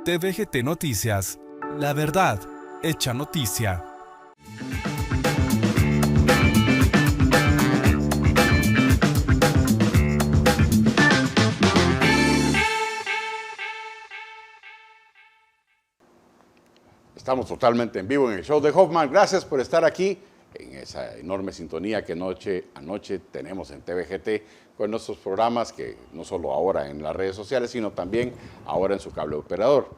TVGT Noticias, la verdad hecha noticia. Estamos totalmente en vivo en el show de Hoffman. Gracias por estar aquí en esa enorme sintonía que noche a noche tenemos en TVGT con nuestros programas, que no solo ahora en las redes sociales, sino también ahora en su cable operador.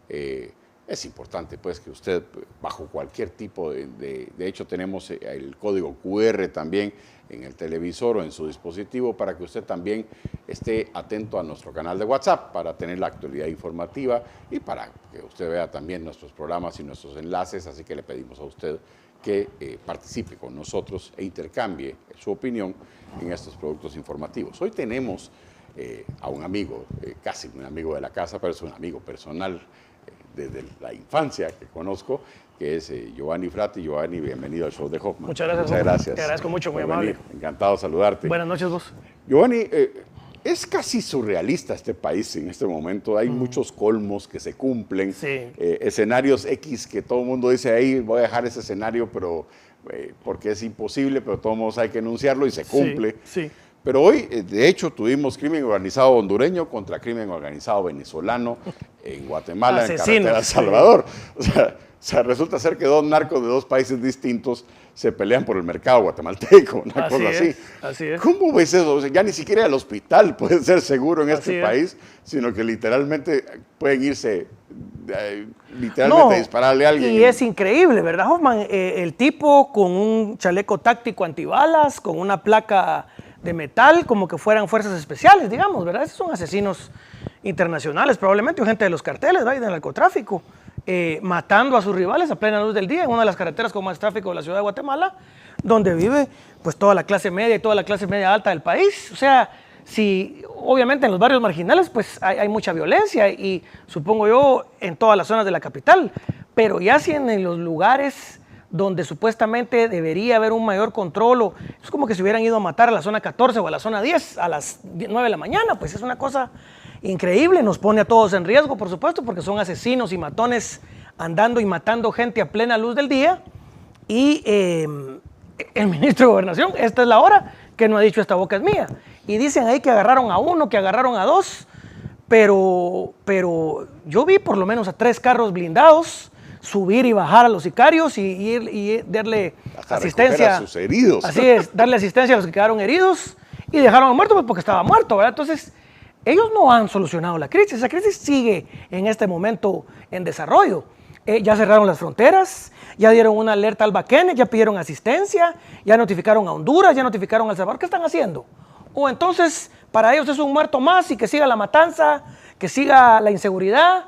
Es importante pues que usted, bajo cualquier tipo de hecho tenemos el código QR también en el televisor o en su dispositivo para que usted también esté atento a nuestro canal de WhatsApp para tener la actualidad informativa y para que usted vea también nuestros programas y nuestros enlaces, así que le pedimos a usted que participe con nosotros e intercambie su opinión en estos productos informativos. Hoy tenemos a un amigo, casi un amigo de la casa, pero es un amigo personal desde la infancia que conozco, que es Giovanni Frati. Giovanni, bienvenido al show de Hoffman. Muchas gracias. Muchas gracias. Te agradezco mucho, muy por amable. venir. Encantado de saludarte. Buenas noches, vos. Giovanni, es casi surrealista este país en este momento. Hay muchos colmos que se cumplen, Sí. Escenarios X que todo el mundo dice, ahí voy a dejar ese escenario, pero porque es imposible, pero todos modos hay que enunciarlo y se cumple. Sí. Pero hoy, de hecho, tuvimos crimen organizado hondureño contra crimen organizado venezolano en Guatemala, Asesinos, en carretera a Salvador. O sea, resulta ser que dos narcos de dos países distintos se pelean por el mercado guatemalteco, una cosa así. Así es. ¿Cómo ves eso? O sea, ya ni siquiera el hospital puede ser seguro en este Así es. país, sino que literalmente pueden irse, literalmente a dispararle a alguien. Y es increíble, ¿verdad, Hoffman? El tipo con un chaleco táctico antibalas, con una placa de metal, como que fueran fuerzas especiales, digamos, ¿verdad? Esos son asesinos internacionales, probablemente, o gente de los carteles, ¿verdad? Y del narcotráfico, matando a sus rivales a plena luz del día en una de las carreteras con más tráfico de la ciudad de Guatemala, donde vive pues toda la clase media y toda la clase media alta del país. O sea, si obviamente en los barrios marginales pues hay mucha violencia y supongo yo en todas las zonas de la capital, pero ya si en los lugares donde supuestamente debería haber un mayor control, o es como que se hubieran ido a matar a la zona 14 o a la zona 10 a las 9 de la mañana, pues es una cosa increíble, nos pone a todos en riesgo, por supuesto, porque son asesinos y matones andando y matando gente a plena luz del día. Y el ministro de Gobernación, esta es la hora, que no ha dicho esta boca es mía. Y dicen ahí que agarraron a uno, que agarraron a dos, pero yo vi por lo menos a 3 carros blindados subir y bajar a los sicarios y darle hasta asistencia a sus heridos. Así es, darle asistencia a los que quedaron heridos y dejaron al muerto pues, porque estaba muerto, ¿verdad? Entonces, ellos no han solucionado la crisis. Esa crisis sigue en este momento en desarrollo. Ya cerraron las fronteras, ya dieron una alerta al Baquene, ya pidieron asistencia, ya notificaron a Honduras, ya notificaron a El Salvador. ¿Qué están haciendo? O entonces, para ellos es un muerto más y que siga la matanza, que siga la inseguridad.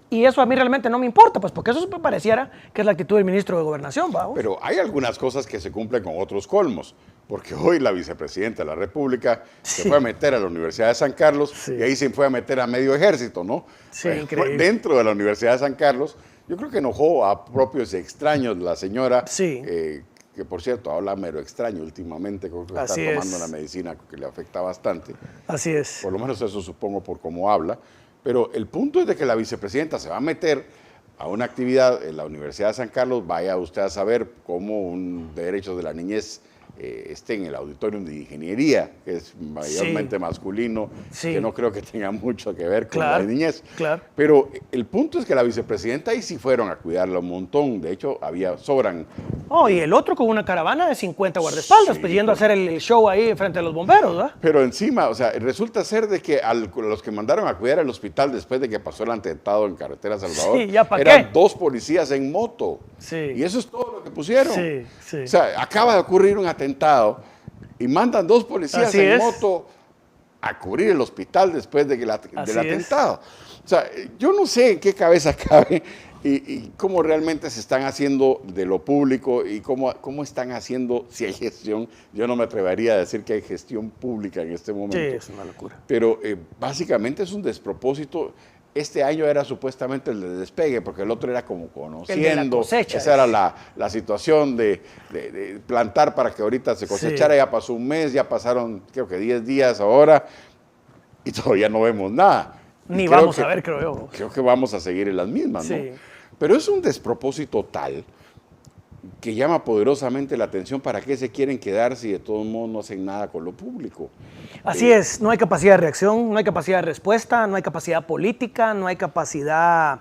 Y eso a mí realmente no me importa, pues porque eso pareciera que es la actitud del ministro de Gobernación, ¿vamos? Pero hay algunas cosas que se cumplen con otros colmos, porque hoy la vicepresidenta de la República se fue a meter a la Universidad de San Carlos y ahí se fue a meter a medio ejército, ¿no? Sí, increíble. Dentro de la Universidad de San Carlos, yo creo que enojó a propios extraños la señora, que por cierto habla mero extraño últimamente, creo que está tomando una medicina que le afecta bastante. Así es. Por lo menos eso supongo por cómo habla. Pero el punto es de que la vicepresidenta se va a meter a una actividad en la Universidad de San Carlos. Vaya usted a saber cómo un derecho de la niñez esté en el auditorium de ingeniería, que es mayormente masculino, que no creo que tenga mucho que ver con la niñez. Claro. Pero el punto es que la vicepresidenta ahí sí fueron a cuidarla un montón. De hecho, sobran. Oh, y el otro con una caravana de 50 guardaespaldas, pues yendo a hacer el show ahí frente a los bomberos, ¿verdad? Pero encima, o sea, resulta ser de que los que mandaron a cuidar el hospital después de que pasó el atentado en carretera Salvador, eran 2 policías en moto. Sí. Y eso es todo lo que pusieron. Sí, sí. O sea, acaba de ocurrir un atentado y mandan 2 policías en moto a cubrir el hospital después del atentado. O sea, yo no sé en qué cabeza cabe y cómo realmente se están haciendo de lo público y cómo están haciendo, si hay gestión. Yo no me atrevería a decir que hay gestión pública en este momento. Sí, es una locura. Pero básicamente es un despropósito. Este año era supuestamente el de despegue, porque el otro era como conociendo. El de la cosecha. Esa era la situación de plantar para que ahorita se cosechara. Ya pasó un mes, ya pasaron creo que 10 días ahora y todavía no vemos nada. Ni vamos a ver, creo yo. Creo que vamos a seguir en las mismas, ¿no? Sí. Pero es un despropósito tal que llama poderosamente la atención. ¿Para qué se quieren quedar si de todos modos no hacen nada con lo público? Así es, no hay capacidad de reacción, no hay capacidad de respuesta, no hay capacidad política, no hay capacidad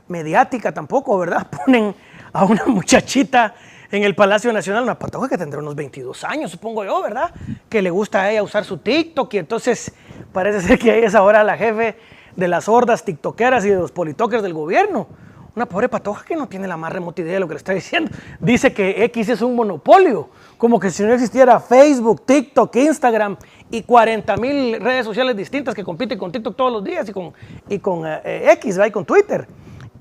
mediática tampoco, ¿verdad? Ponen a una muchachita en el Palacio Nacional, una patoja que tendrá unos 22 años, supongo yo, ¿verdad? Que le gusta a ella usar su TikTok y entonces parece ser que ella es ahora la jefe de las hordas tiktokeras y de los politokers del gobierno. Una pobre patoja que no tiene la más remota idea de lo que le está diciendo. Dice que X es un monopolio, como que si no existiera Facebook, TikTok, Instagram y 40,000 redes sociales distintas que compiten con TikTok todos los días y con X, ¿va? Y con Twitter.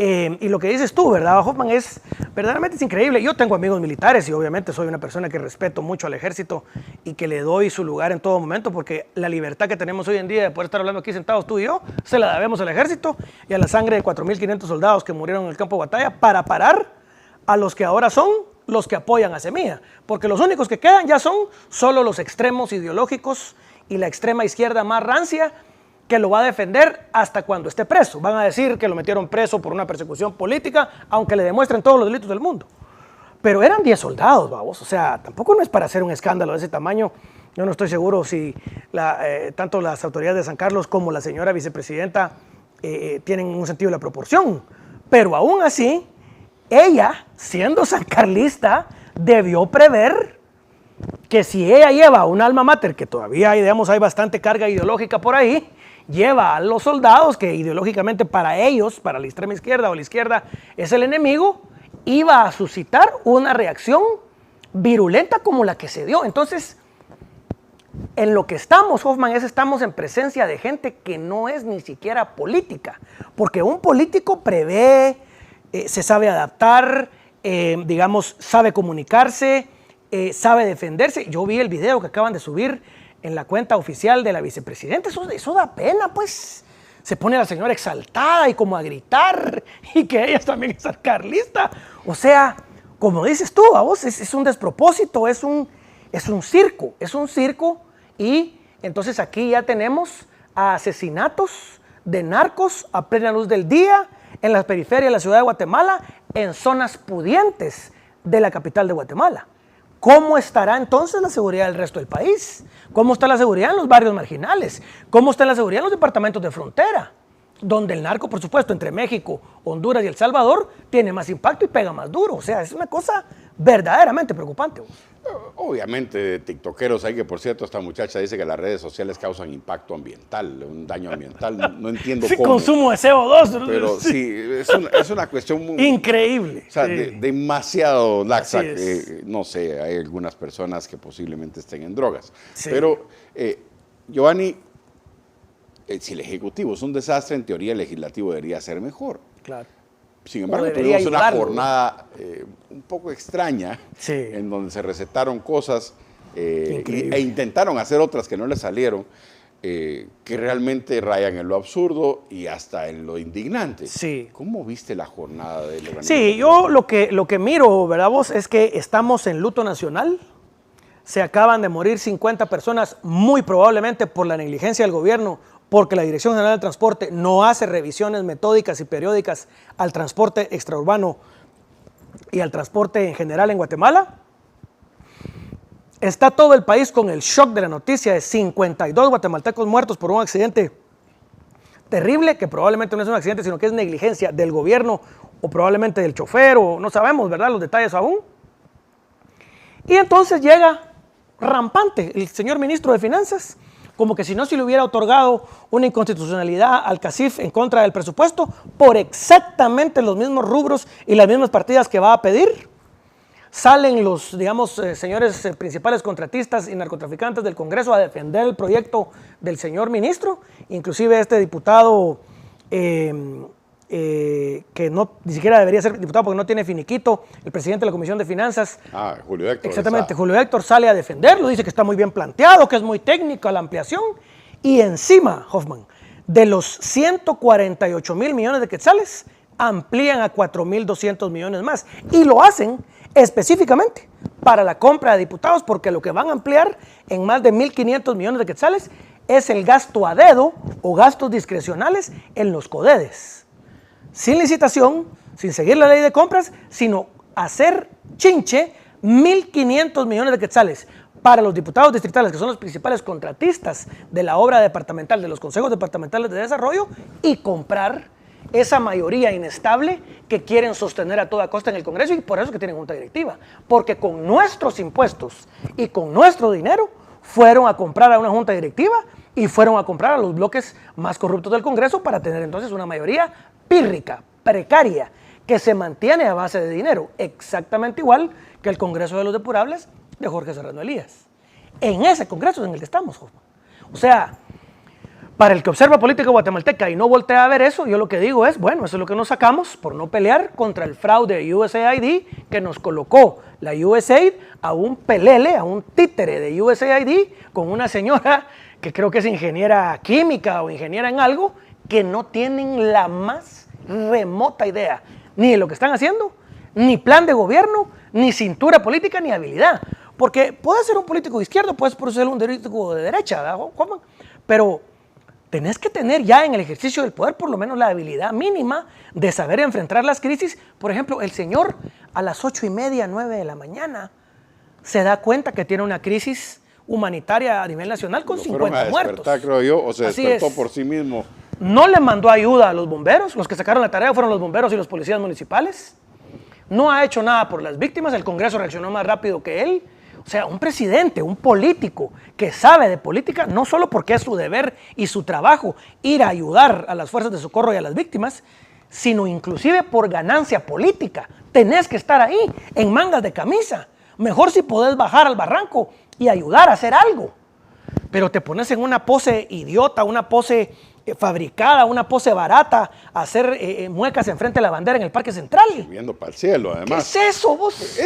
Y lo que dices tú, ¿verdad, Hoffman? Verdaderamente es increíble. Yo tengo amigos militares y obviamente soy una persona que respeto mucho al ejército y que le doy su lugar en todo momento, porque la libertad que tenemos hoy en día de poder estar hablando aquí sentados tú y yo, se la debemos al ejército y a la sangre de 4,500 soldados que murieron en el campo de batalla para parar a los que ahora son los que apoyan a Semilla. Porque los únicos que quedan ya son solo los extremos ideológicos y la extrema izquierda más rancia, que lo va a defender hasta cuando esté preso. Van a decir que lo metieron preso por una persecución política, aunque le demuestren todos los delitos del mundo. Pero eran 10 soldados, vamos. O sea, tampoco no es para hacer un escándalo de ese tamaño. Yo no estoy seguro si tanto las autoridades de San Carlos como la señora vicepresidenta tienen un sentido de la proporción. Pero aún así, ella, siendo sancarlista, debió prever que si ella lleva un alma mater, que todavía digamos, hay bastante carga ideológica por ahí, lleva a los soldados que ideológicamente para ellos, para la extrema izquierda o la izquierda es el enemigo, iba a suscitar una reacción virulenta como la que se dio. Entonces, en lo que estamos, Hoffman, estamos en presencia de gente que no es ni siquiera política, porque un político prevé, se sabe adaptar, digamos, sabe comunicarse, sabe defenderse. Yo vi el video que acaban de subir en la cuenta oficial de la vicepresidenta. Eso da pena, pues. Se pone la señora exaltada y como a gritar, y que ella también es carlista. O sea, como dices tú, a vos, es un despropósito, es un circo, y entonces aquí ya tenemos a asesinatos de narcos a plena luz del día, en las periferias de la ciudad de Guatemala, en zonas pudientes de la capital de Guatemala. ¿Cómo estará entonces la seguridad del resto del país? ¿Cómo está la seguridad en los barrios marginales? ¿Cómo está la seguridad en los departamentos de frontera? Donde el narco, por supuesto, entre México, Honduras y El Salvador, tiene más impacto y pega más duro. O sea, es una cosa verdaderamente preocupante. Obviamente, de tiktokeros hay que, por cierto, esta muchacha dice que las redes sociales causan impacto ambiental, un daño ambiental. No entiendo sí, cómo. Consumo de CO2. Pero sí, es una cuestión muy... increíble. O sea, sí. demasiado laxa. No sé, hay algunas personas que posiblemente estén en drogas. Sí. Pero, Giovanni, si el Ejecutivo es un desastre, en teoría el Legislativo debería ser mejor. Claro. Sin embargo, tuvimos una jornada un poco extraña, sí, en donde se recetaron cosas e intentaron hacer otras que no les salieron, que realmente rayan en lo absurdo y hasta en lo indignante. Sí. ¿Cómo viste la jornada del organismo? Sí, yo lo que miro, ¿verdad vos? Es que estamos en luto nacional. Se acaban de morir 50 personas, muy probablemente por la negligencia del gobierno, porque la Dirección General del Transporte no hace revisiones metódicas y periódicas al transporte extraurbano y al transporte en general en Guatemala. Está todo el país con el shock de la noticia de 52 guatemaltecos muertos por un accidente terrible, que probablemente no es un accidente, sino que es negligencia del gobierno o probablemente del chofer, o no sabemos, ¿verdad?, los detalles aún. Y entonces llega rampante el señor ministro de Finanzas, como que si no se le hubiera otorgado una inconstitucionalidad al CACIF en contra del presupuesto por exactamente los mismos rubros y las mismas partidas que va a pedir. Salen los, digamos, señores principales contratistas y narcotraficantes del Congreso a defender el proyecto del señor ministro, inclusive este diputado que no, ni siquiera debería ser diputado porque no tiene finiquito, el presidente de la Comisión de Finanzas. Julio Héctor. Exactamente, Julio Héctor sale a defenderlo, dice que está muy bien planteado, que es muy técnica la ampliación, y encima, Hoffman, de los 148,000 millones de quetzales, amplían a 4,200 millones más, y lo hacen específicamente para la compra de diputados, porque lo que van a ampliar en más de 1,500 millones de quetzales es el gasto a dedo o gastos discrecionales en los CODEDES. Sin licitación, sin seguir la ley de compras, sino hacer chinche 1.500 millones de quetzales para los diputados distritales, que son los principales contratistas de la obra departamental, de los consejos departamentales de desarrollo, y comprar esa mayoría inestable que quieren sostener a toda costa en el Congreso, y por eso que tienen junta directiva, porque con nuestros impuestos y con nuestro dinero fueron a comprar a una junta directiva y fueron a comprar a los bloques más corruptos del Congreso para tener entonces una mayoría pírrica, precaria, que se mantiene a base de dinero, exactamente igual que el Congreso de los Depurables de Jorge Serrano Elías. En ese Congreso es en el que estamos, Hoffman. O sea, para el que observa política guatemalteca y no voltea a ver eso, yo lo que digo es, bueno, eso es lo que nos sacamos por no pelear contra el fraude USAID que nos colocó la USAID a un pelele, a un títere de USAID con una señora que creo que es ingeniera química o ingeniera en algo, que no tienen la más remota idea ni de lo que están haciendo, ni plan de gobierno, ni cintura política, ni habilidad. Porque puedes ser un político de izquierda, puedes ser un político de derecha, ¿verdad, Juan? Pero tenés que tener ya en el ejercicio del poder por lo menos la habilidad mínima de saber enfrentar las crisis. Por ejemplo, el señor a las 8:30, 9 de la mañana se da cuenta que tiene una crisis humanitaria a nivel nacional con 50 muertos. Creo yo, o se Así despertó es. por sí mismo. No le mandó ayuda a los bomberos, los que sacaron la tarea fueron los bomberos y los policías municipales. No ha hecho nada por las víctimas, el Congreso reaccionó más rápido que él. O sea, un presidente, un político que sabe de política, no solo porque es su deber y su trabajo ir a ayudar a las fuerzas de socorro y a las víctimas, sino inclusive por ganancia política. Tenés que estar ahí, en mangas de camisa. Mejor si podés bajar al barranco y ayudar a hacer algo. Pero te pones en una pose idiota, una pose fabricada, una pose barata, a hacer muecas enfrente de la bandera en el Parque Central. Viendo para el cielo, además. ¿Qué es eso, vos?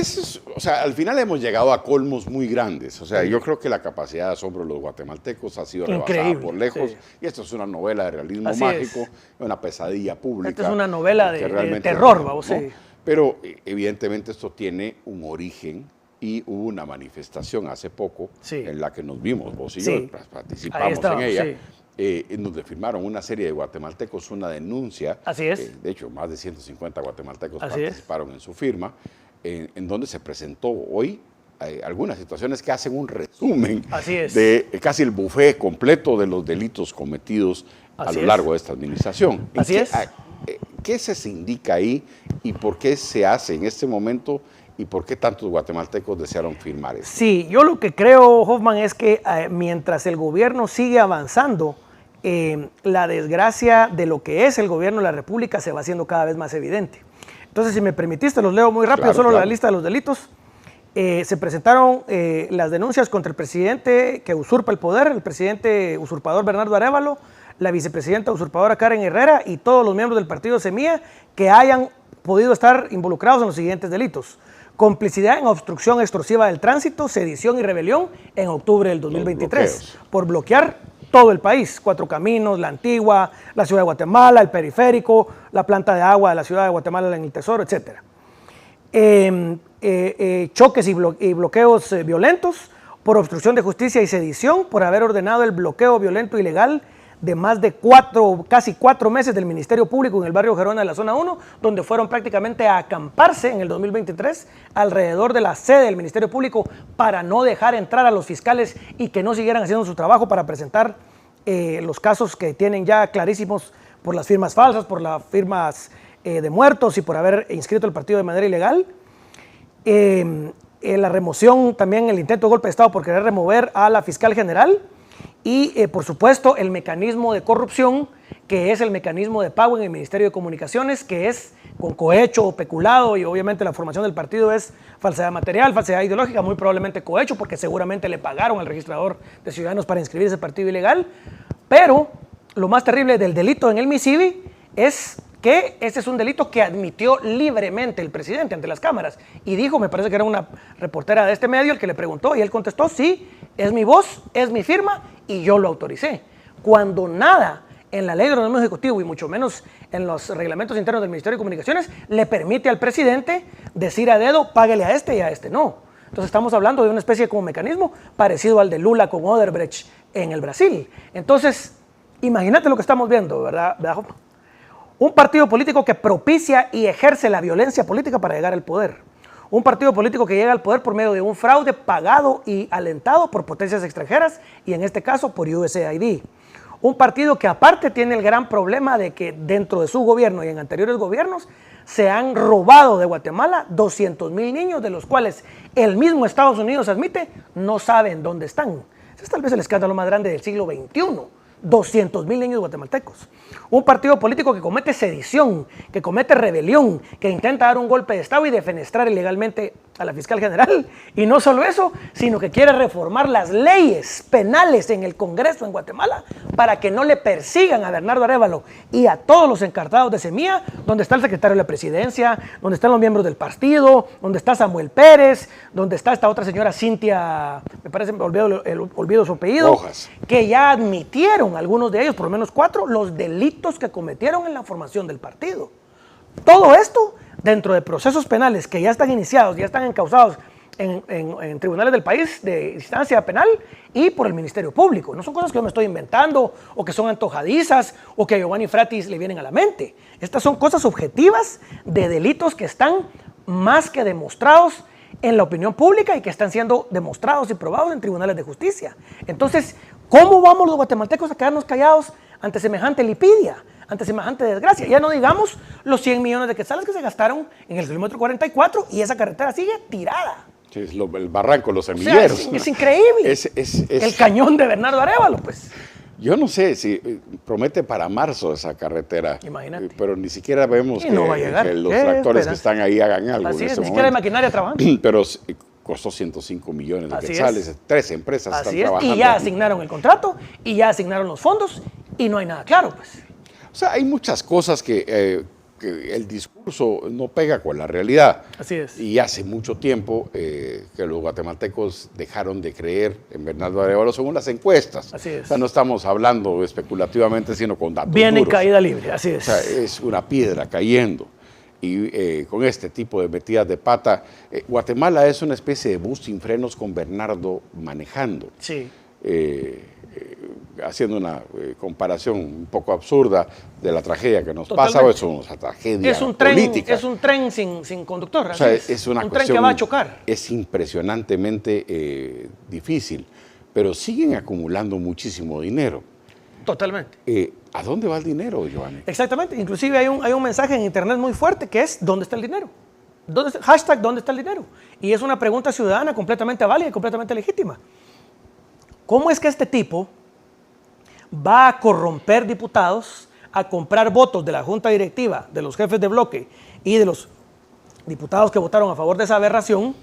O sea, al final hemos llegado a colmos muy grandes. O sea, yo creo que la capacidad de asombro de los guatemaltecos ha sido rebasada por lejos. Sí. Y esto es una novela de realismo Así mágico, es. Una pesadilla pública. Esta es una novela de terror, vamos a decir. Pero evidentemente esto tiene un origen y hubo una manifestación hace poco en la que nos vimos, vos y yo participamos en ella. En donde firmaron una serie de guatemaltecos una denuncia. Así es. De hecho, más de 150 guatemaltecos participaron en su firma, en donde se presentó hoy algunas situaciones que hacen un resumen de casi el buffet completo de los delitos cometidos a lo largo de esta administración. Así es. ¿Qué se indica ahí y por qué se hace en este momento y por qué tantos guatemaltecos desearon firmar esto? Sí, yo lo que creo, Hoffman, es que mientras el gobierno sigue avanzando, la desgracia de lo que es el gobierno de la República se va haciendo cada vez más evidente. Entonces, si me permitiste, los leo muy rápido, solo la lista de los delitos. Se presentaron las denuncias contra el presidente que usurpa el poder, el presidente usurpador Bernardo Arévalo, la vicepresidenta usurpadora Karen Herrera y todos los miembros del partido Semilla que hayan podido estar involucrados en los siguientes delitos: complicidad en obstrucción extorsiva del tránsito, sedición y rebelión en octubre del 2023, por bloquear todo el país, Cuatro Caminos, La Antigua, la Ciudad de Guatemala, el Periférico, la planta de agua de la Ciudad de Guatemala en el Tesoro, etc. Choques y bloqueos violentos, por obstrucción de justicia y sedición, por haber ordenado el bloqueo violento ilegal de más de casi 4 meses del Ministerio Público en el barrio Gerona de la Zona 1, donde fueron prácticamente a acamparse en el 2023 alrededor de la sede del Ministerio Público para no dejar entrar a los fiscales y que no siguieran haciendo su trabajo para presentar los casos que tienen ya clarísimos por las firmas falsas, por las firmas de muertos y por haber inscrito el partido de manera ilegal. La remoción, también el intento de golpe de Estado por querer remover a la fiscal general. Y, por supuesto, el mecanismo de corrupción, que es el mecanismo de pago en el Ministerio de Comunicaciones, que es con cohecho o peculado, y obviamente la formación del partido es falsedad material, falsedad ideológica, muy probablemente cohecho, porque seguramente le pagaron al registrador de ciudadanos para inscribir ese partido ilegal. Pero lo más terrible del delito en el MISIVI es que este es un delito que admitió libremente el presidente ante las cámaras y dijo, me parece que era una reportera de este medio el que le preguntó y él contestó, sí, es mi voz, es mi firma y yo lo autoricé. Cuando nada en la ley de ordenamiento ejecutivo y mucho menos en los reglamentos internos del Ministerio de Comunicaciones le permite al presidente decir a dedo, páguele a este y a este no. Entonces estamos hablando de una especie como mecanismo parecido al de Lula con Odebrecht en el Brasil. Entonces, imagínate lo que estamos viendo, ¿verdad? Un partido político que propicia y ejerce la violencia política para llegar al poder. Un partido político que llega al poder por medio de un fraude pagado y alentado por potencias extranjeras y en este caso por USAID. Un partido que aparte tiene el gran problema de que dentro de su gobierno y en anteriores gobiernos se han robado de Guatemala 200,000 niños, de los cuales el mismo Estados Unidos admite no saben dónde están. Ese es tal vez el escándalo más grande del siglo XXI. 200,000 niños guatemaltecos. Un partido político que comete sedición, que comete rebelión, que intenta dar un golpe de Estado y defenestrar ilegalmente a la fiscal general. Y no solo eso, sino que quiere reformar las leyes penales en el Congreso en Guatemala para que no le persigan a Bernardo Arévalo y a todos los encartados de Semilla, donde está el secretario de la presidencia, donde están los miembros del partido, donde está Samuel Pérez, donde está esta otra señora Cintia, me parece, olvido su apellido, Rojas, que ya admitieron algunos de ellos, por lo menos 4, los delitos que cometieron en la formación del partido. Todo esto dentro de procesos penales que ya están iniciados, ya están encausados en tribunales del país de instancia penal y por el Ministerio Público. No son cosas que yo me estoy inventando o que son antojadizas o que a Giovanni Fratis le vienen a la mente. Estas son cosas objetivas de delitos que están más que demostrados en la opinión pública y que están siendo demostrados y probados en tribunales de justicia. Entonces, ¿cómo vamos los guatemaltecos a quedarnos callados ante semejante lipidia, ante semejante desgracia? Ya no digamos los 100 millones de quetzales que se gastaron en el kilómetro 44 y esa carretera sigue tirada. Sí, es el barranco, los semilleros. O sea, es increíble. El cañón de Bernardo Arévalo, pues. Yo no sé si promete para marzo esa carretera. Imagínate. Pero ni siquiera vemos no va a llegar. que los tractores que están ahí hagan algo. Así en es, ese ni siquiera hay momento. maquinaria trabajando. Pero costó 105 millones de quetzales. 3 empresas Así están es, trabajando. y ya asignaron el contrato, y ya asignaron los fondos, y no hay nada claro, pues. O sea, hay muchas cosas que el discurso no pega con la realidad. Así es. Y hace mucho tiempo que los guatemaltecos dejaron de creer en Bernardo Arévalo según las encuestas. Así es. O sea, no estamos hablando especulativamente, sino con datos Viene en duros. caída libre, así es. O sea, es una piedra cayendo. Y con este tipo de metidas de pata, Guatemala es una especie de bus sin frenos con Bernardo manejando. Sí. Haciendo una comparación un poco absurda de la tragedia que nos Totalmente. pasa, es una tragedia Es un tren, política. es un tren sin conductor. O sea, así es una un cuestión, tren que va a chocar. Es impresionantemente difícil, pero siguen acumulando muchísimo dinero. Totalmente. ¿A dónde va el dinero, Giovanni? Exactamente. Inclusive hay un mensaje en internet muy fuerte que es ¿dónde está el dinero? Hashtag ¿dónde está el dinero? Y es una pregunta ciudadana completamente válida y completamente legítima. ¿Cómo es que este tipo va a corromper diputados, a comprar votos de la junta directiva, de los jefes de bloque y de los diputados que votaron a favor de esa aberración?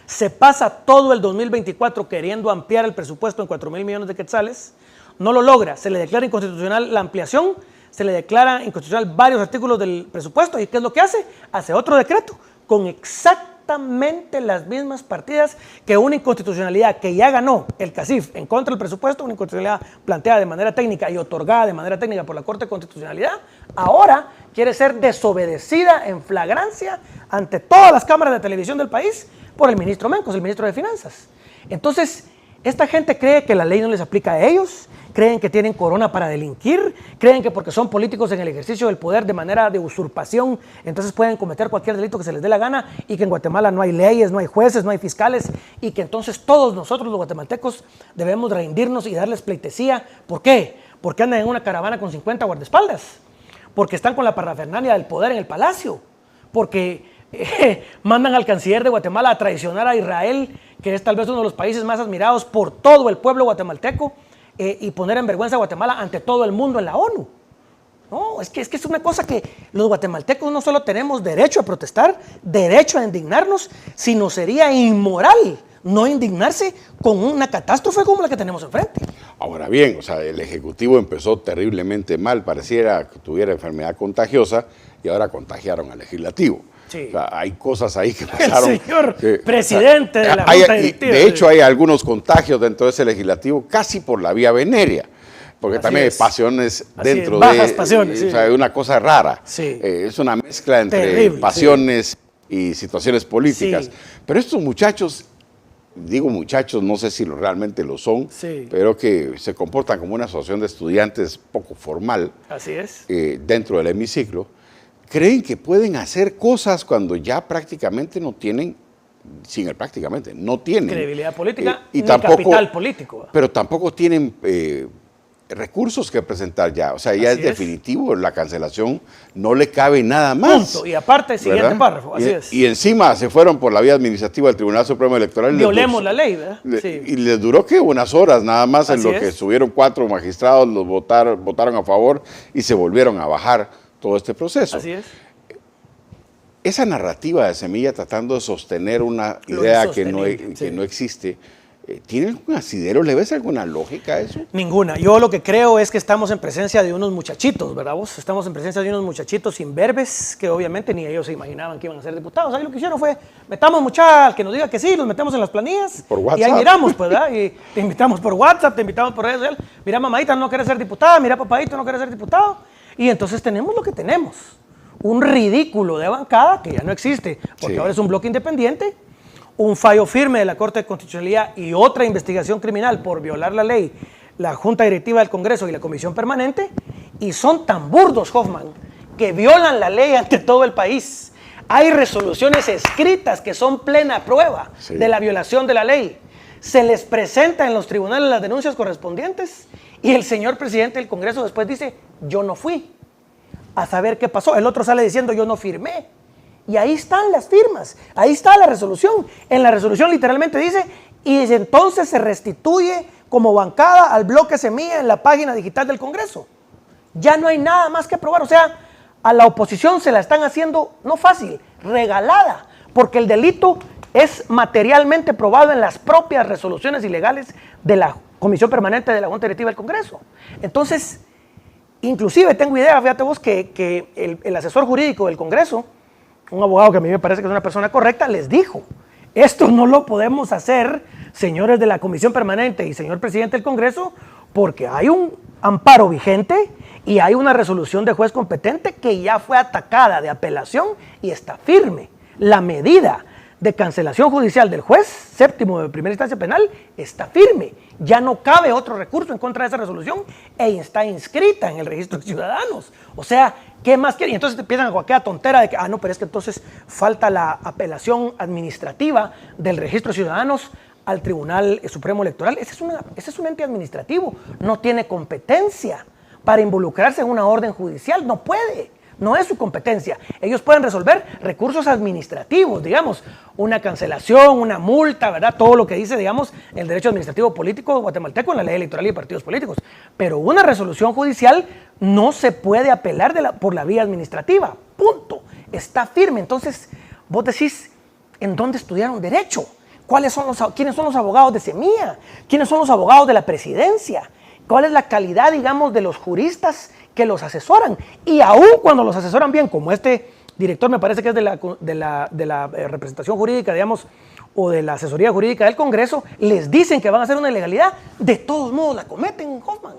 Se pasa todo el 2024 queriendo ampliar el presupuesto en 4,000 millones de quetzales, no lo logra, se le declara inconstitucional la ampliación, se le declara inconstitucional varios artículos del presupuesto y ¿qué es lo que hace? Hace otro decreto con exactamente las mismas partidas que una inconstitucionalidad que ya ganó el CACIF en contra del presupuesto, una inconstitucionalidad planteada de manera técnica y otorgada de manera técnica por la Corte de Constitucionalidad, ahora quiere ser desobedecida en flagrancia ante todas las cámaras de televisión del país por el ministro Mencos, el ministro de Finanzas. Entonces, esta gente cree que la ley no les aplica a ellos, creen que tienen corona para delinquir, creen que porque son políticos en el ejercicio del poder de manera de usurpación, entonces pueden cometer cualquier delito que se les dé la gana y que en Guatemala no hay leyes, no hay jueces, no hay fiscales y que entonces todos nosotros los guatemaltecos debemos rendirnos y darles pleitesía. ¿Por qué? Porque andan en una caravana con 50 guardaespaldas, porque están con la parafernalia del poder en el palacio, porque mandan al canciller de Guatemala a traicionar a Israel, que es tal vez uno de los países más admirados por todo el pueblo guatemalteco, y poner en vergüenza a Guatemala ante todo el mundo en la ONU. No, es que es una cosa que los guatemaltecos no solo tenemos derecho a protestar, derecho a indignarnos, sino sería inmoral no indignarse con una catástrofe como la que tenemos enfrente. Ahora bien, o sea, el Ejecutivo empezó terriblemente mal, pareciera que tuviera enfermedad contagiosa y ahora contagiaron al Legislativo. Sí. O sea, hay cosas ahí que pasaron. El señor presidente de la Junta Directiva. De hecho, hay algunos contagios dentro de ese legislativo casi por la vía venérea, porque Así también es. hay pasiones Así dentro es, de... bajas pasiones, sí. O sea, es una cosa rara. Sí. Es una mezcla entre Terrible, pasiones y situaciones políticas. Sí. Pero estos muchachos, digo muchachos, no sé si realmente lo son, Sí. pero que se comportan como una asociación de estudiantes poco formal Así es. dentro del hemiciclo, creen que pueden hacer cosas cuando ya prácticamente no tienen, sin el prácticamente, no tienen Credibilidad política y ni tampoco, capital político. pero tampoco tienen recursos que presentar ya. O sea, ya Así es es. definitivo, la cancelación no le cabe nada más. Punto. Y aparte, siguiente ¿verdad? párrafo. Así es. Y encima se fueron por la vía administrativa del Tribunal Supremo Electoral. Violemos la ley, ¿verdad? Y les duró que unas horas nada más en Así lo que es. subieron 4 magistrados, los votaron a favor y se volvieron a bajar todo este proceso. Así es. Esa narrativa de Semilla tratando de sostener una Lo idea que no insostenible, sí. existe, ¿tiene algún asidero? ¿Le ves alguna lógica a eso? Ninguna. Yo lo que creo es que estamos en presencia de unos muchachitos, ¿verdad vos? Estamos en presencia de unos muchachitos imberbes que obviamente ni ellos se imaginaban que iban a ser diputados. Ahí lo que hicieron fue, metamos muchachos, que nos diga que sí, los metemos en las planillas. Por WhatsApp. Y ahí miramos, pues, ¿verdad? Y te invitamos por WhatsApp, te invitamos por redes sociales. Mira, mamadita, no quiere ser diputada. Mira, papadito, no quiere ser diputado. Y entonces tenemos lo que tenemos. Un ridículo de bancada que ya no existe, porque Sí. ahora es un bloque independiente, un fallo firme de la Corte de Constitucionalidad y otra investigación criminal por violar la ley, la Junta Directiva del Congreso y la Comisión Permanente, y son tan burdos, Hoffman, que violan la ley ante todo el país. Hay resoluciones escritas que son plena prueba Sí. de la violación de la ley. Se les presenta en los tribunales las denuncias correspondientes y el señor presidente del Congreso después dice, yo no fui a saber qué pasó. El otro sale diciendo, yo no firmé. Y ahí están las firmas, ahí está la resolución. En la resolución literalmente dice, y desde entonces se restituye como bancada al bloque Semilla en la página digital del Congreso. Ya no hay nada más que probar. O sea, a la oposición se la están haciendo, no fácil, regalada, porque el delito es materialmente probado en las propias resoluciones ilegales de la Comisión Permanente de la Junta Directiva del Congreso. Entonces, inclusive tengo idea, fíjate vos, que el asesor jurídico del Congreso, un abogado que a mí me parece que es una persona correcta, les dijo, esto no lo podemos hacer, señores de la Comisión Permanente y señor presidente del Congreso, porque hay un amparo vigente y hay una resolución de juez competente que ya fue atacada de apelación y está firme. La medida de cancelación judicial del juez séptimo de primera instancia penal está firme. Ya no cabe otro recurso en contra de esa resolución e está inscrita en el registro de ciudadanos. O sea, ¿qué más quieren? Y entonces te empiezan a cualquier tontera de que, no, pero es que entonces falta la apelación administrativa del registro de ciudadanos al Tribunal Supremo Electoral. Ese es un ente administrativo, no tiene competencia para involucrarse en una orden judicial, no puede. No es su competencia. Ellos pueden resolver recursos administrativos, digamos, una cancelación, una multa, ¿verdad? Todo lo que dice, digamos, el derecho administrativo político guatemalteco en la ley electoral y de partidos políticos. Pero una resolución judicial no se puede apelar por la vía administrativa. Punto. Está firme. Entonces, vos decís, ¿en dónde estudiaron derecho? ¿Quiénes son los abogados de Semilla? ¿Quiénes son los abogados de la presidencia? ¿Cuál es la calidad, digamos, de los juristas que los asesoran? Y aún cuando los asesoran bien, como este director me parece que es de la representación jurídica, digamos, o de la asesoría jurídica del Congreso, les dicen que van a hacer una ilegalidad, de todos modos la cometen, Hoffman.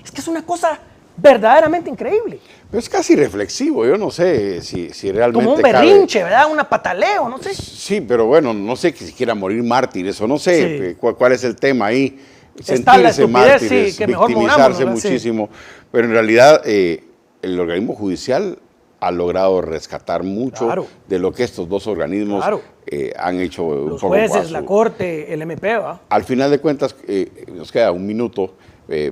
Es que es una cosa verdaderamente increíble. Pero es casi reflexivo, yo no sé si realmente Como un berrinche, ¿verdad? Una pataleo, no sé. Sí, pero bueno, no sé que si quiera morir mártires o no sé cuál es el tema ahí. Está la Sentirse estupidez, mártires, sí, que mejor victimizarse morámonos, ¿verdad? muchísimo. Pero en realidad el organismo judicial ha logrado rescatar mucho Claro. de lo que estos dos organismos Claro. han hecho un Los poco jueces, a su- la Corte, el MP, ¿va? Al final de cuentas, nos queda un minuto,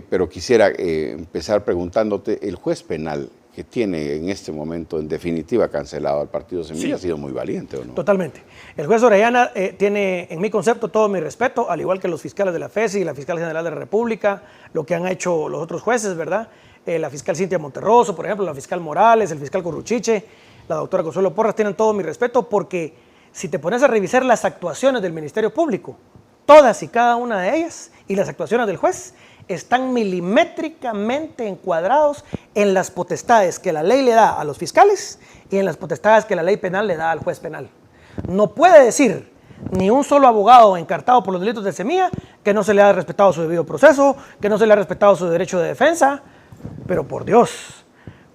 pero quisiera empezar preguntándote, el juez penal que tiene en este momento, en definitiva, cancelado al Partido Semilla, Sí. ha sido muy valiente, ¿o no? Totalmente. El juez Orellana tiene, en mi concepto, todo mi respeto, al igual que los fiscales de la FESI y la Fiscal General de la República, lo que han hecho los otros jueces, ¿verdad? La fiscal Cintia Monterroso, por ejemplo, la fiscal Morales, el fiscal Corruchiche, la doctora Consuelo Porras, tienen todo mi respeto porque si te pones a revisar las actuaciones del Ministerio Público, todas y cada una de ellas, y las actuaciones del juez, están milimétricamente encuadrados en las potestades que la ley le da a los fiscales y en las potestades que la ley penal le da al juez penal. No puede decir ni un solo abogado encartado por los delitos de Semilla que no se le ha respetado su debido proceso, que no se le ha respetado su derecho de defensa, pero por Dios,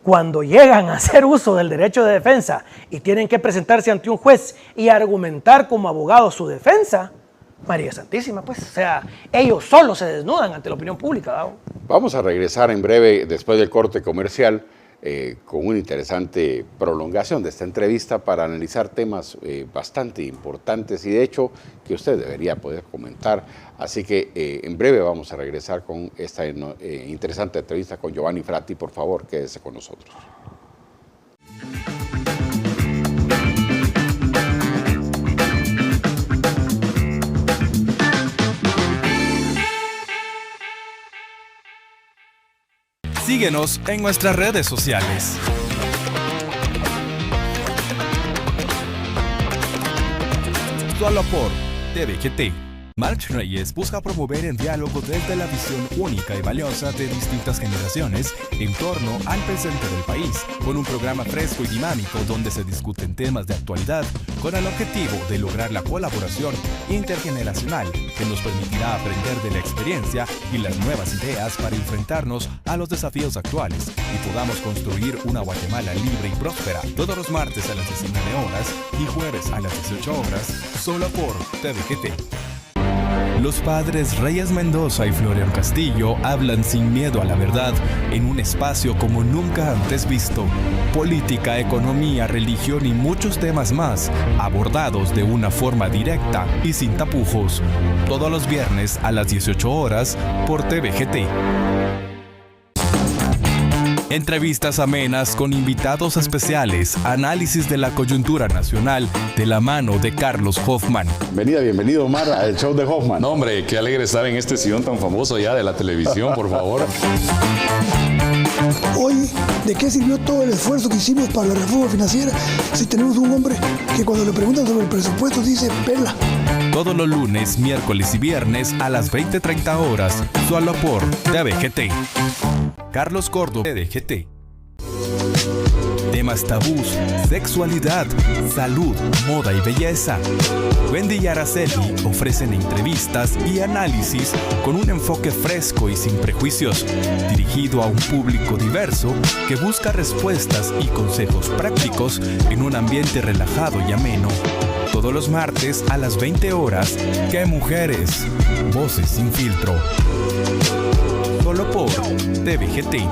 cuando llegan a hacer uso del derecho de defensa y tienen que presentarse ante un juez y argumentar como abogado su defensa, María Santísima, pues, o sea, ellos solos se desnudan ante la opinión pública, ¿verdad? Vamos a regresar en breve, después del corte comercial, con una interesante prolongación de esta entrevista para analizar temas bastante importantes y de hecho que usted debería poder comentar. Así que en breve vamos a regresar con esta interesante entrevista con Giovanni Frati. Por favor, quédese con nosotros. Síguenos en nuestras redes sociales. Solo por TVGT. March Reyes busca promover el diálogo desde la visión única y valiosa de distintas generaciones en torno al presente del país, con un programa fresco y dinámico donde se discuten temas de actualidad con el objetivo de lograr la colaboración intergeneracional que nos permitirá aprender de la experiencia y las nuevas ideas para enfrentarnos a los desafíos actuales y podamos construir una Guatemala libre y próspera todos los martes a las 19 horas y jueves a las 18 horas, solo por TVGT. Los padres Reyes Mendoza y Florian Castillo hablan sin miedo a la verdad en un espacio como nunca antes visto. Política, economía, religión y muchos temas más, abordados de una forma directa y sin tapujos. Todos los viernes a las 18 horas por TVGT. Entrevistas amenas con invitados especiales, análisis de la coyuntura nacional de la mano de Carlos Hoffman. Bienvenido Omar al show de Hoffman. No, hombre, qué alegre estar en este sillón tan famoso ya de la televisión, por favor. Hoy, ¿de qué sirvió todo el esfuerzo que hicimos para la reforma financiera si tenemos un hombre que cuando le preguntan sobre el presupuesto dice pela? Todos los lunes, miércoles y viernes a las 20:30 horas, solo por TVGT. Carlos Córdoba, TVGT. Temas tabús, sexualidad, salud, moda y belleza. Wendy y Araceli ofrecen entrevistas y análisis con un enfoque fresco y sin prejuicios, dirigido a un público diverso que busca respuestas y consejos prácticos en un ambiente relajado y ameno. Todos los martes a las 20 horas, ¡Qué mujeres! Voces sin filtro. Solo por TVGT.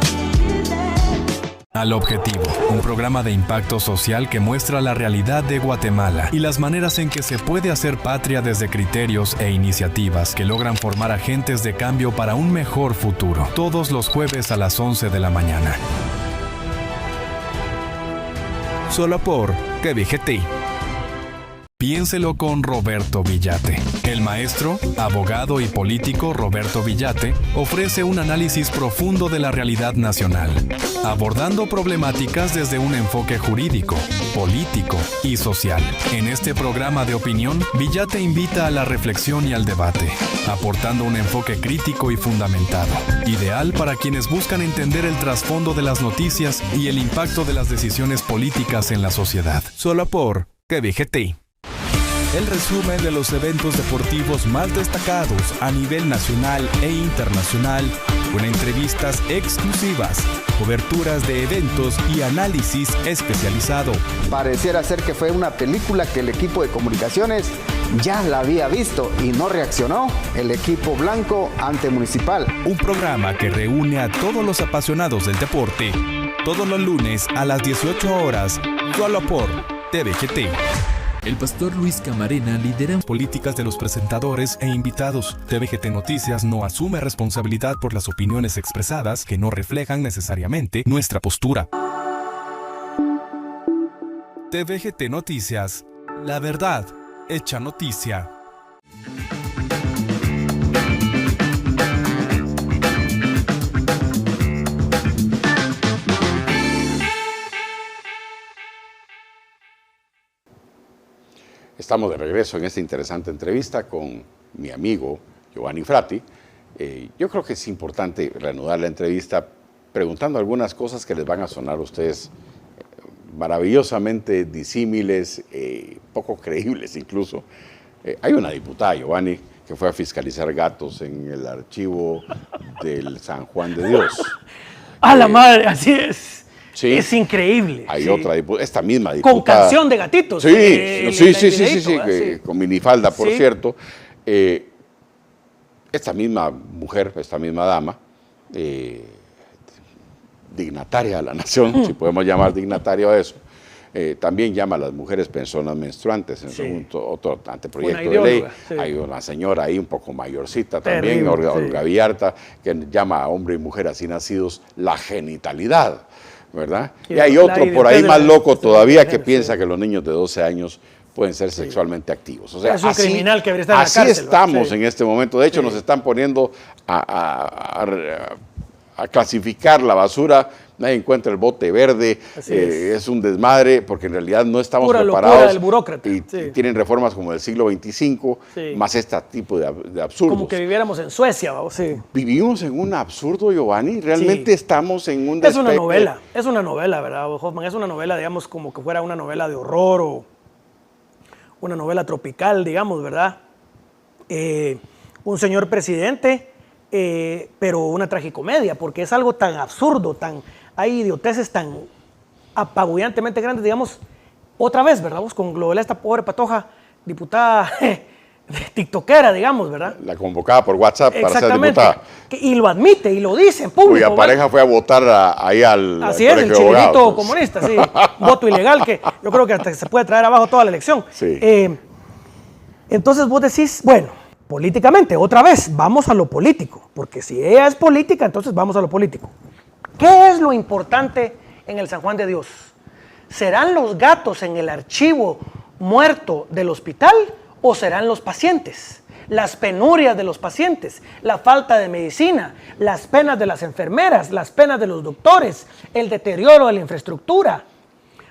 Al Objetivo, un programa de impacto social que muestra la realidad de Guatemala y las maneras en que se puede hacer patria desde criterios e iniciativas que logran formar agentes de cambio para un mejor futuro. Todos los jueves a las 11 de la mañana. Solo por TVGT. Piénselo con Roberto Villate. El maestro, abogado y político Roberto Villate ofrece un análisis profundo de la realidad nacional, abordando problemáticas desde un enfoque jurídico, político y social. En este programa de opinión, Villate invita a la reflexión y al debate, aportando un enfoque crítico y fundamentado, ideal para quienes buscan entender el trasfondo de las noticias y el impacto de las decisiones políticas en la sociedad. Solo por TVGT. El resumen de los eventos deportivos más destacados a nivel nacional e internacional, con entrevistas exclusivas, coberturas de eventos y análisis especializado. Pareciera ser que fue una película que el equipo de comunicaciones ya la había visto y no reaccionó. El equipo blanco ante Municipal. Un programa que reúne a todos los apasionados del deporte, todos los lunes a las 18 horas, solo por TVGT. El pastor Luis Camarena lidera políticas de los presentadores e invitados. TVGT Noticias no asume responsabilidad por las opiniones expresadas que no reflejan necesariamente nuestra postura. TVGT Noticias, la verdad hecha noticia. Estamos de regreso en esta interesante entrevista con mi amigo Giovanni Frati. Yo creo que es importante reanudar la entrevista preguntando algunas cosas que les van a sonar a ustedes maravillosamente disímiles, poco creíbles incluso. Hay una diputada, Giovanni, que fue a fiscalizar gatos en el archivo del San Juan de Dios. ¡A la madre! Así es. Sí. Es increíble. Hay sí. otra esta misma diputada. Con canción de gatitos. Sí, sí, con minifalda, por Sí. cierto. Esta misma mujer, esta misma dama, dignataria de la nación, si podemos llamar dignatario a eso, también llama a las mujeres personas menstruantes en otro anteproyecto de ley. Sí. Hay una señora ahí un poco mayorcita también, Terrible, Olga Villarta, que llama a hombre y mujer así nacidos la genitalidad, ¿verdad? Y hay otro por ahí más loco todavía que piensa que los niños de 12 años pueden ser sexualmente activos. O sea, es un criminal que debería estar en la así cárcel, estamos sí. en este momento. De hecho, nos están poniendo a clasificar la basura. Nadie encuentra el bote verde. Es un desmadre porque en realidad no estamos Pura preparados. locura del burócrata. Y tienen reformas como del siglo XXV, más este tipo de absurdos. Como que viviéramos en Suecia, vamos. Sí. Vivimos en un absurdo, Giovanni. Realmente estamos en un Es una novela, ¿verdad, Hoffman? Es una novela, digamos, como que fuera una novela de horror o una novela tropical, digamos, ¿verdad? Un señor presidente, pero una tragicomedia, porque es algo tan absurdo, hay idioteces tan apabullantemente grandes, digamos, otra vez, ¿verdad? Vos con lo de esta pobre patoja, diputada tiktokera, digamos, ¿verdad? La convocada por WhatsApp para ser diputada. Y lo admite y lo dice en público. Cuya pareja fue a votar ahí al Así es, el chilito comunista, sí. Voto ilegal que yo creo que hasta se puede traer abajo toda la elección. Sí. Entonces vos decís, bueno, políticamente, otra vez, vamos a lo político. Porque si ella es política, entonces vamos a lo político. ¿Qué es lo importante en el San Juan de Dios? ¿Serán los gatos en el archivo muerto del hospital o serán los pacientes? Las penurias de los pacientes, la falta de medicina, las penas de las enfermeras, las penas de los doctores, el deterioro de la infraestructura.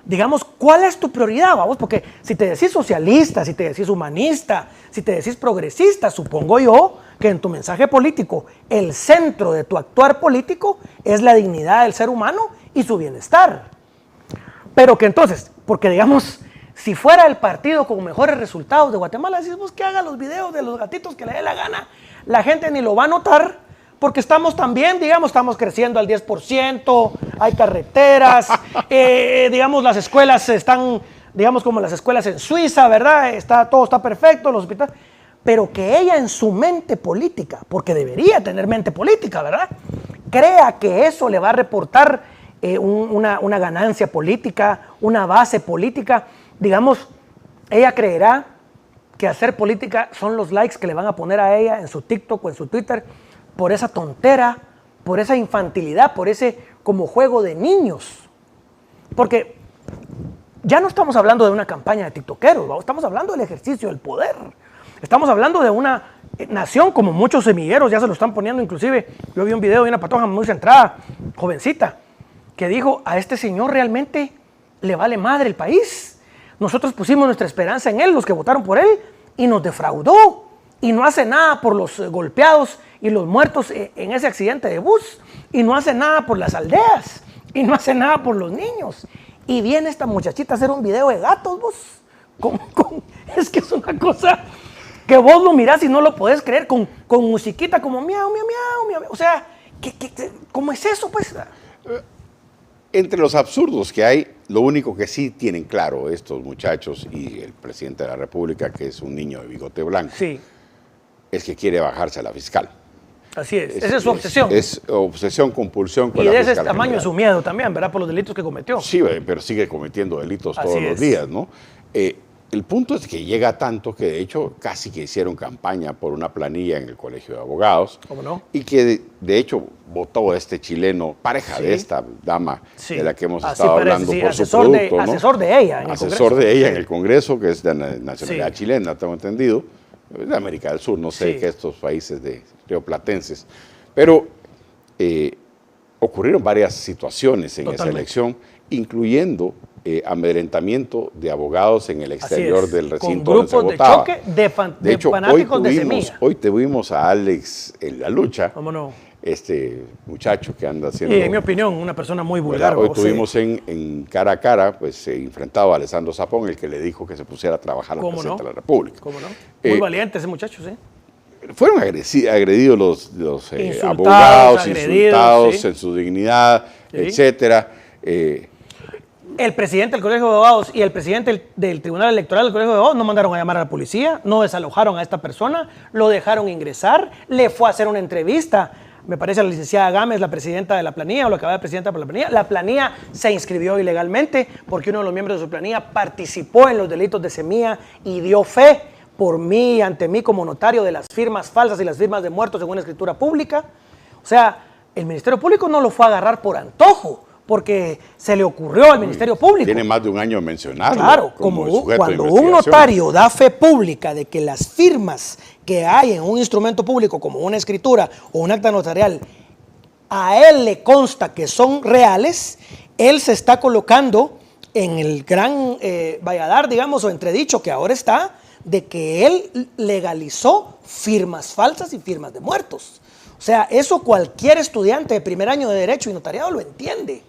Digamos, ¿cuál es tu prioridad, vamos? Porque si te decís socialista, si te decís humanista, si te decís progresista, supongo yo que en tu mensaje político, el centro de tu actuar político es la dignidad del ser humano y su bienestar. Pero que entonces, porque digamos, si fuera el partido con mejores resultados de Guatemala, decís vos que haga los videos de los gatitos que le dé la gana, la gente ni lo va a notar, porque estamos también, digamos, estamos creciendo al 10%, hay carreteras, digamos, las escuelas están, digamos, como las escuelas en Suiza, ¿verdad? Todo está perfecto, los hospitales. Pero que ella en su mente política, porque debería tener mente política, ¿verdad? Crea que eso le va a reportar una ganancia política, una base política. Digamos, ella creerá que hacer política son los likes que le van a poner a ella en su TikTok o en su Twitter por esa tontera, por esa infantilidad, por ese como juego de niños. Porque ya no estamos hablando de una campaña de tiktokeros, ¿va? Estamos hablando del ejercicio del poder. Estamos hablando de una nación como muchos semilleros ya se lo están poniendo, inclusive yo vi un video de una patoja muy centrada, jovencita, que dijo, a este señor realmente le vale madre el país. Nosotros pusimos nuestra esperanza en él, los que votaron por él, y nos defraudó. Y no hace nada por los golpeados y los muertos en ese accidente de bus. Y no hace nada por las aldeas. Y no hace nada por los niños. Y viene esta muchachita a hacer un video de gatos, vos. Es que es una cosa que vos lo mirás y no lo podés creer, con musiquita como miau, miau, miau, miau. O sea, ¿cómo es eso, pues? Entre los absurdos que hay, lo único que sí tienen claro estos muchachos y el presidente de la República, que es un niño de bigote blanco, Sí, es que quiere bajarse a la fiscal. así es. Esa es su obsesión. Es obsesión, compulsión con Y la de fiscal. ese tamaño es general. su miedo también, ¿verdad? Por los delitos que cometió. Sí, pero sigue cometiendo delitos Así todos los es. días, ¿no? El punto es que llega tanto que de hecho casi que hicieron campaña por una planilla en el Colegio de Abogados. ¿Cómo no? Y que de hecho votó a este chileno, pareja Sí. de esta dama Sí. de la que hemos Así estado parece, hablando sí, por su asesor producto, ¿no? asesor de ella en el Asesor Congreso. de ella en Sí. el Congreso, que es de nacionalidad Sí. chilena, tengo entendido, de América del Sur, no sé Sí. qué estos países de rioplatenses. Pero ocurrieron varias situaciones en esa Totalmente. elección, incluyendo amedrentamiento de abogados en el Así exterior es, del con recinto donde se grupos de votaba. choque de De hecho, fanáticos de semilla. hoy tuvimos a Alex en la lucha, ¿Cómo no? este muchacho que anda haciendo... Y en mi opinión, una persona muy vulgar. Hoy ¿no? Sí. tuvimos en cara a cara, pues enfrentado a Alessandro Zapón, el que le dijo que se pusiera a trabajar al ¿Cómo presidente no? de la República. ¿Cómo no? Muy Eh, valiente ese muchacho, sí. Fueron agredidos los Insultados, abogados, agredidos, insultados sí. en su dignidad, Sí. etcétera. El presidente del Colegio de Abogados y el presidente del Tribunal Electoral del Colegio de Abogados no mandaron a llamar a la policía, no desalojaron a esta persona, lo dejaron ingresar, le fue a hacer una entrevista. Me parece a la licenciada Gámez, la presidenta de la planilla, o la que va de presidenta por la planilla. La planilla se inscribió ilegalmente porque uno de los miembros de su planilla participó en los delitos de semilla y dio fe por mí y ante mí como notario de las firmas falsas y las firmas de muertos en una escritura pública. O sea, el Ministerio Público no lo fue a agarrar por antojo, porque se le ocurrió al Ministerio Público. Tiene más de un año mencionarlo. Claro, cuando un notario da fe pública de que las firmas que hay en un instrumento público, como una escritura o un acta notarial, a él le consta que son reales, él se está colocando en el gran valladar, digamos, o entredicho que ahora está, de que él legalizó firmas falsas y firmas de muertos. O sea, eso cualquier estudiante de primer año de Derecho y Notariado lo entiende.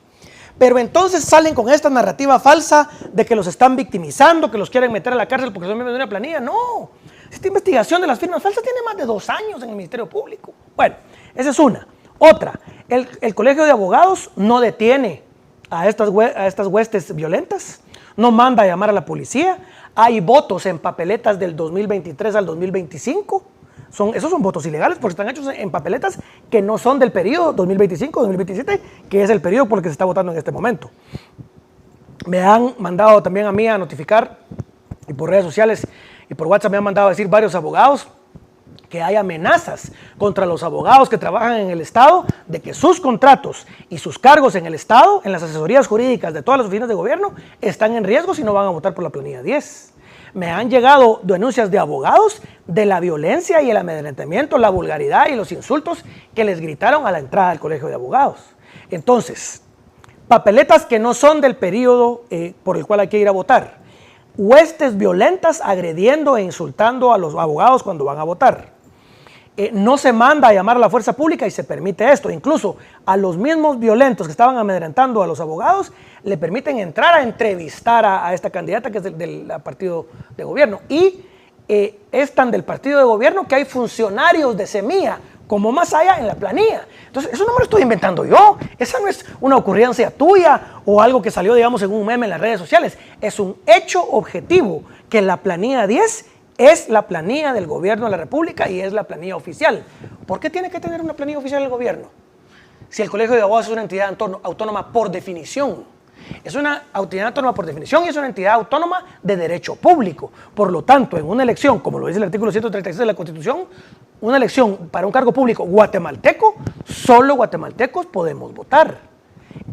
Pero entonces salen con esta narrativa falsa de que los están victimizando, que los quieren meter a la cárcel porque son miembros de una planilla. No, esta investigación de las firmas falsas tiene más de 2 años en el Ministerio Público. Bueno, esa es una. Otra, el Colegio de Abogados no detiene a estas huestes violentas, no manda a llamar a la policía. Hay votos en papeletas del 2023 al 2025. Esos son votos ilegales porque están hechos en papeletas que no son del periodo 2025-2027, que es el periodo por el que se está votando en este momento. Me han mandado también a mí a notificar, y por redes sociales y por WhatsApp me han mandado a decir varios abogados que hay amenazas contra los abogados que trabajan en el Estado de que sus contratos y sus cargos en el Estado, en las asesorías jurídicas de todas las oficinas de gobierno, están en riesgo si no van a votar por la planilla 10. Me han llegado denuncias de abogados de la violencia y el amedrentamiento, la vulgaridad y los insultos que les gritaron a la entrada del Colegio de Abogados. Entonces, papeletas que no son del periodo por el cual hay que ir a votar. Huestes violentas agrediendo e insultando a los abogados cuando van a votar. No se manda a llamar a la fuerza pública y se permite esto. Incluso a los mismos violentos que estaban amedrentando a los abogados le permiten entrar a entrevistar a esta candidata que es del partido de gobierno. Y es tan del partido de gobierno que hay funcionarios de semilla como más allá en la planilla. Entonces, eso no me lo estoy inventando yo. Esa no es una ocurrencia tuya o algo que salió, digamos, en un meme en las redes sociales. Es un hecho objetivo que la planilla 10 es la planilla del gobierno de la República y es la planilla oficial. ¿Por qué tiene que tener una planilla oficial el gobierno? Si el Colegio de Abogados es una entidad autónoma por definición. Es una entidad autónoma por definición y es una entidad autónoma de derecho público. Por lo tanto, en una elección, como lo dice el artículo 136 de la Constitución, una elección para un cargo público guatemalteco, solo guatemaltecos podemos votar.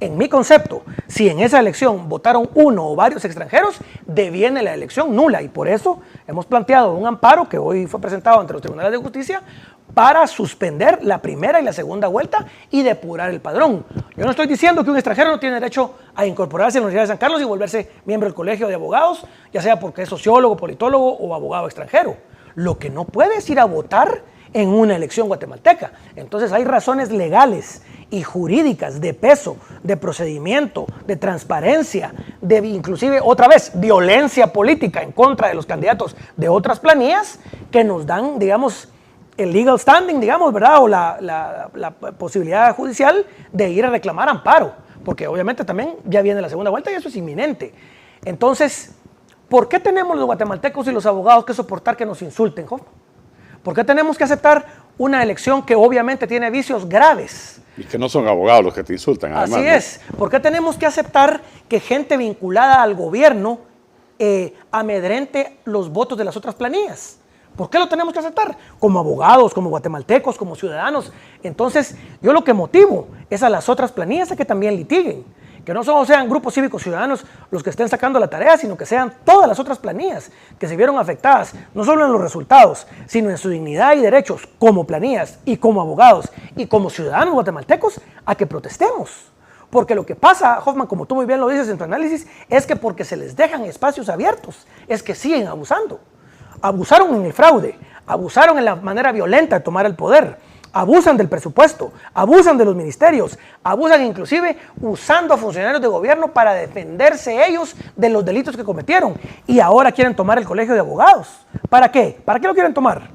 En mi concepto, si en esa elección votaron uno o varios extranjeros, deviene la elección nula y por eso hemos planteado un amparo que hoy fue presentado ante los tribunales de justicia para suspender la primera y la segunda vuelta y depurar el padrón. Yo no estoy diciendo que un extranjero no tiene derecho a incorporarse a la Universidad de San Carlos y volverse miembro del Colegio de Abogados, ya sea porque es sociólogo, politólogo o abogado extranjero. Lo que no puede es ir a votar en una elección guatemalteca. Entonces hay razones legales y jurídicas de peso, de procedimiento, de transparencia, de inclusive, otra vez, violencia política en contra de los candidatos de otras planillas que nos dan, digamos, el legal standing, digamos, ¿verdad? O la posibilidad judicial de ir a reclamar amparo, porque obviamente también ya viene la segunda vuelta y eso es inminente. Entonces, ¿por qué tenemos los guatemaltecos y los abogados que soportar que nos insulten, Hoffman? ¿Por qué tenemos que aceptar una elección que obviamente tiene vicios graves? Y que no son abogados los que te insultan, además. Así es. ¿Por qué tenemos que aceptar que gente vinculada al gobierno amedrente los votos de las otras planillas? ¿Por qué lo tenemos que aceptar? Como abogados, como guatemaltecos, como ciudadanos. Entonces, yo lo que motivo es a las otras planillas a que también litiguen. Que no solo sean grupos cívicos ciudadanos los que estén sacando la tarea, sino que sean todas las otras planillas que se vieron afectadas, no solo en los resultados, sino en su dignidad y derechos como planillas y como abogados y como ciudadanos guatemaltecos, a que protestemos. Porque lo que pasa, Hoffman, como tú muy bien lo dices en tu análisis, es que porque se les dejan espacios abiertos, es que siguen abusando. Abusaron en el fraude, abusaron en la manera violenta de tomar el poder, abusan del presupuesto, abusan de los ministerios, abusan inclusive usando a funcionarios de gobierno para defenderse ellos de los delitos que cometieron. Y ahora quieren tomar el Colegio de Abogados. ¿Para qué? ¿Para qué lo quieren tomar?